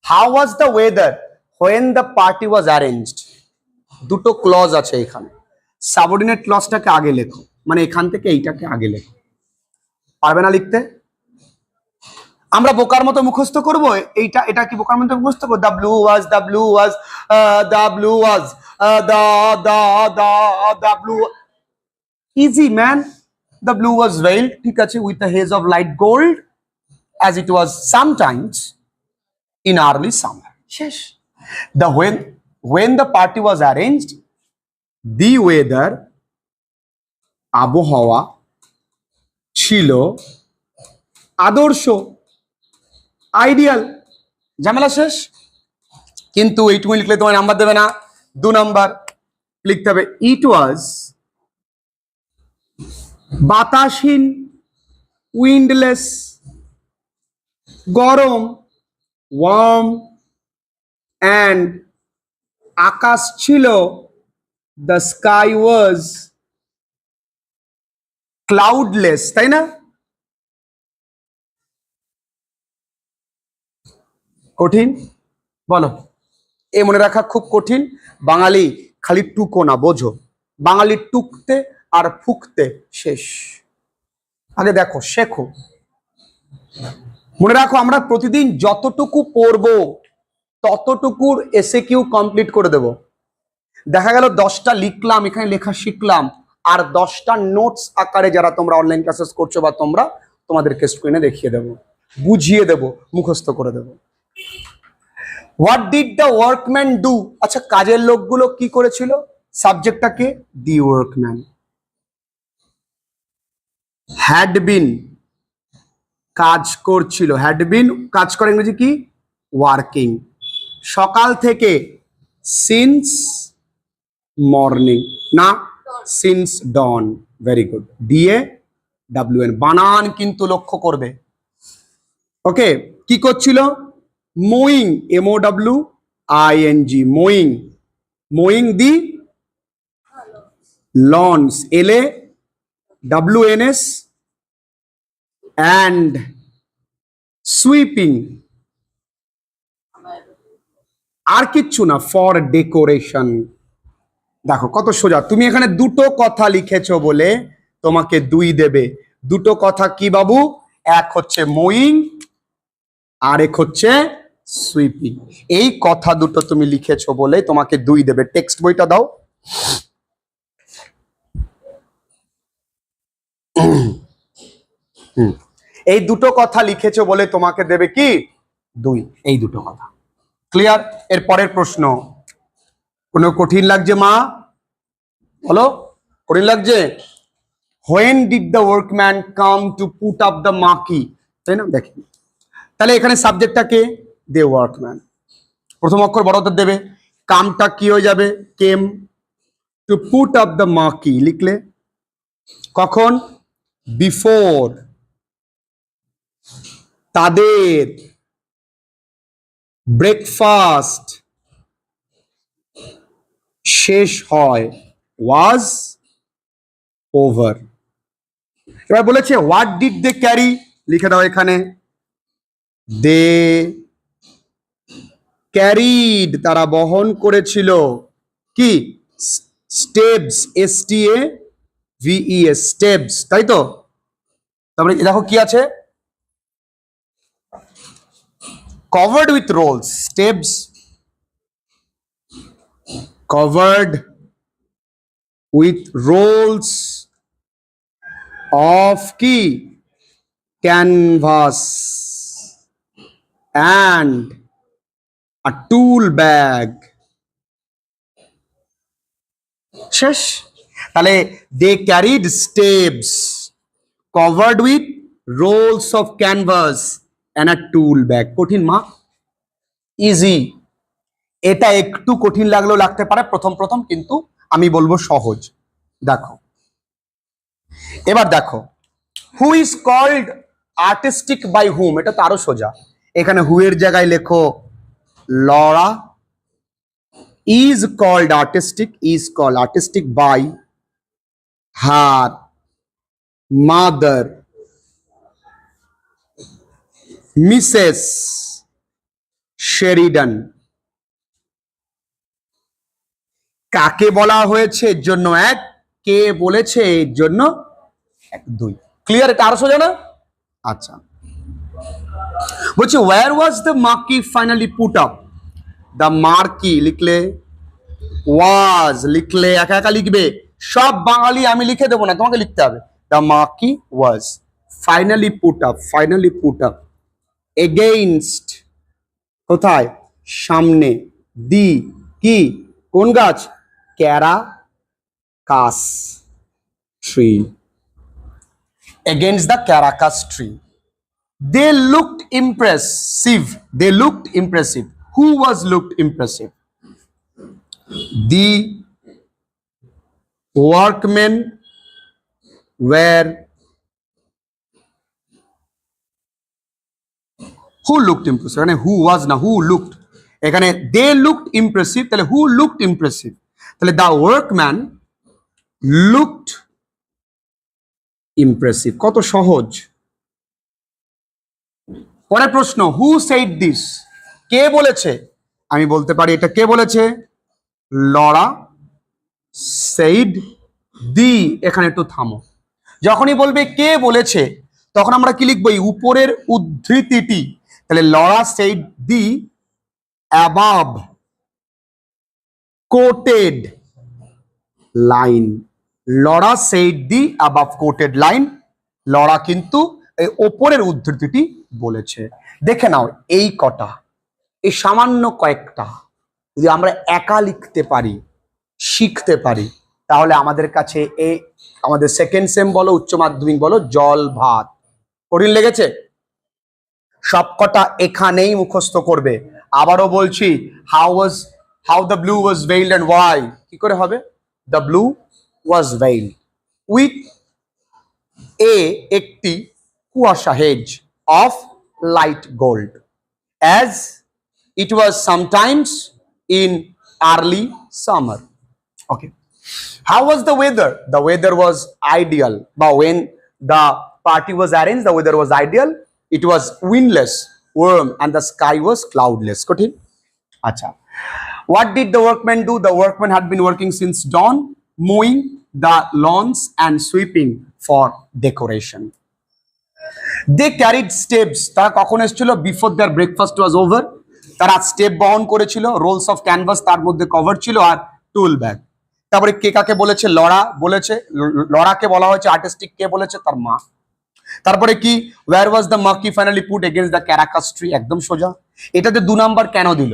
How was the weather when the party was arranged. দুটো ক্লজ আছে এখানে, সাবঅর্ডিনেট ক্লজটাকে আগে লেখো, মানে এখান থেকে এইটাকে আগে লেখো। পারবে না লিখতে? আমরা বোকার মতো মুখস্থ করব এইটা, এটা কি বোকার মতো মুখস্থ করব? The blue was, the blue was, the blue was, the blue. Easy man. The blue was veiled, ঠিক আছে, with the haze of light gold as it was sometimes in early summer. শেষ। The when the party was arranged, the weather আবহাওয়া ছিল আদর্শ, ideal. ঝামেলা শেষ। কিন্তু এইটুকু লিখলে তোমার নাম্বার দেবে না, 2 নাম্বার লিখতে হবে। ইট ওয়াজ বাতাসহীন, উইন্ডলেস, গরম, ওয়ার্ম, অ্যান্ড আকাশ ছিল, দ্য স্কাই ওয়াজ ক্লাউডলেস। তাই না? কঠিন? বলো, এ মনে রাখা খুব কঠিন। বাঙালি খালি টুকো না, বোঝো, বাঙালি টুকতে আর ফুকতে শেষ। আগে দেখো, শেখো, মনে রাখো, আমরা প্রতিদিন যতটুকু পড়বো ততটুকুর এসে কিউ কমপ্লিট করে দেব। দেখা গেল 10টা লিখলাম, এখানে লেখা শিখলাম, আর 10টা নোটস আকারে যারা তোমরা অনলাইন ক্লাসেস করছো বা তোমরা, তোমাদেরকে স্ক্রিনে দেখিয়ে দেব, বুঝিয়ে দেব, মুখস্থ করে দেব। What did the workman do? আচ্ছা, কাজের লোকগুলো কি করেছিল? সাবজেক্টটাকে দি ওয়ার্কম্যান। হ্যাড বিন কাজ করছিল, হ্যাড বিন কাজ করে ইংরেজি কি? ওয়ার্কিং। সকাল থেকে সিন্স মর্নিং, না since dawn. Very good, D A W N বানান কিন্তু লক্ষ্য করবে। ওকে, কি করছিল? Mowing, M O W I N G, mowing, mowing the lawns, L A W N S, and sweeping, আর কিচ্ছু না, ফর ডেকোরেশন। দেখো কত সোজা। তুমি এখানে দুটো কথা লিখেছো বলে তোমাকে 2 দেবে। দুটো কথা কি বাবু? এক হচ্ছে মোয়িং, আর এক হচ্ছে সুইপিং। এই কথা দুটো তুমি লিখেছো বলে তোমাকে 2 দেবে। টেক্সট বইটা দাও। এই দুটো কথা লিখেছো বলে তোমাকে দেবে কি? 2। এই দুটো কথা ক্লিয়ার? এর পরের প্রশ্ন। কোনো কঠিন লাগছে মা? বলো, কঠিন লাগছে? When did the workman come to put up the marquee? তাই না? দেখি তাহলে এখানে সাবজেক্টটাকে দে ওয়ার্কম্যান, প্রথম অক্ষর বড় হাতের দেবে, কামটা কি হয়ে যাবে? Came. To put up the marquee লিখলে কখন? বিফোর, তাদের ব্রেকফাস্ট শেষ হয়, ওয়াজ ওভার। এবার বলেছে হোয়াট ডিড দে ক্যারি, লিখে দাও এখানে। দে ক্যারিড, তারা বহন করেছিল কি? স্টেপস, এসটিএ ভিইএস, স্টেপস, তাই তো? তারপরে দেখো কি আছে? Covered with rolls, steps covered with rolls of key canvas and a tool bag. শেষ। তাহলে they carried steps covered with rolls of canvas and a tool bag. কঠিন মা? ইজি। এটা একটু কঠিন লাগলেও লাগতে পারে প্রথম প্রথম, কিন্তু আমি বলবো সহজ। দেখো এবার দেখো, who is called artistic by whom, এটা তো আরো সোজা। এখানে হু এর জায়গায় লেখো Laura. Is called artistic by her mother Mrs Sheridan. কাকে বলা হয়েছে এর জন্য 1, কে বলেছে এর জন্য 2। ক্লিয়ার? এটা আরো সোজা না? আচ্ছা, বলছে where was the marquee finally put up? The marquee লিখলে, ওয়াজ লিখলে, একা একা লিখবে, সব বাঙালি আমি লিখে দেবো না, তোমাকে লিখতে হবে। The marquee was finally put up against, কোথায়? সামনে, দি কি? কোন গাছ? Caracas tree, against the Caracas tree. They looked impressive. Who was looked impressive? The workmen were. Who looked impressive? এখানে who was না, who looked। এখানে they looked impressive, তাহলে who looked impressive? তাহলে the workman looked impressive। কত সহজ। পরের প্রশ্ন, হু said this? কে বলেছে? আমি বলতে পারি এটা কে বলেছে? লরা সেইড দি। এখানে একটু থামো। যখনই বলবে কে বলেছে তখন আমরা কি লিখবো? উপরের উদ্ধৃতিটি। তাহলে Laura said the above quoted line. Laura said the above quoted line. Laura কিন্তু এই ওপরের উদ্ধৃতিটি বলেছে। দেখে নাও এই কটা, এই সামান্য কয়েকটা যদি আমরা একা লিখতে পারি, শিখতে পারি, তাহলে আমাদের কাছে এই আমাদের সেকেন্ড সেম বলো, উচ্চ মাধ্যমিক বলো, জল ভাত। কঠিন লেগেছে? সবকটা এখানেই মুখস্থ করবে। আবারও বলছি, how the blue was veiled and why, কি করে হবে? The blue was veiled with একটি কুয়াশা haze of light gold as it was sometimes in early summer. Okay. How was the weather? The weather was ideal. But when the party was arranged, the weather was ideal. It was windless, warm, and the sky was cloudless. Kotin? Acha. What did the workmen do? The workmen had been working since dawn, mowing the lawns and sweeping for decoration. They carried steps. তারা কখন এসেছিল? Before their breakfast was over. তারা step বহন করেছিল, Rolle's of canvas তার মধ্যে cover ছিল, আর টুল bag. তারপরে কে কাকে বলেছে? লরা বলেছে। লরাকে বলা হয়েছে আর্টিস্টিক, কে বলেছে? তার মা। তারপরে কি? Where was the marquee finally put against the karakas tree. একদম সোজা। এটাতে 2 নাম্বার কেন দিল?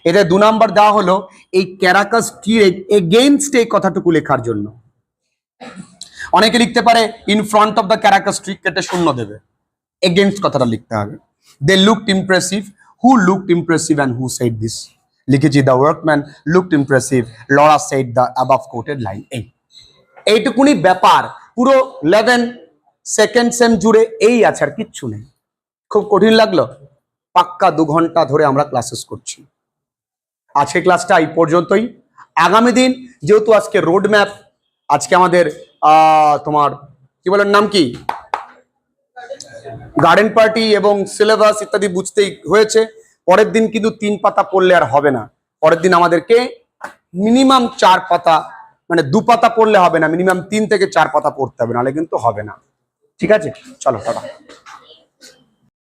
এটা 2 নাম্বার দেওয়া হলো এই ক্যারাকাস ট্রি এগেইনস্ট এই কথাটুকু লেখার জন্য। অনেকে লিখতে পারে in front of the karakas tree, কেটে শূন্য দেবে, এগেইনস্ট কথাটা লিখতে হবে। They looked impressive, who looked impressive and who said this? লিখেছি the workman looked impressive, Laura said the above quoted line. এইটুকুনি ব্যাপার, পুরো 11 সেকেন্ড সেম জুড়ে এই আছে, আর কিচ্ছু নেই। খুব কঠিন লাগলো? পাক্কা 2 ঘন্টা ধরে আমরা ক্লাসেস করছি। আজকে ক্লাসটা এই পর্যন্তই। আগামী দিন যেহেতু আজকে রোড ম্যাপ, আজকে আমাদের তোমার কি বলেন নাম কি, গার্ডেন পার্টি এবং সিলেবাস ইত্যাদি বুঝতেই হয়েছে। পরের দিন কিন্তু 3 পাতা পড়লে আর হবে না। পরের দিন আমাদেরকে মিনিমাম 4 পাতা, মানে 2 পাতা পড়লে হবে না, মিনিমাম 3 থেকে 4 পাতা পড়তে হবে, নাহলে কিন্তু হবে না। ঠিক আছে, চলো টাটা।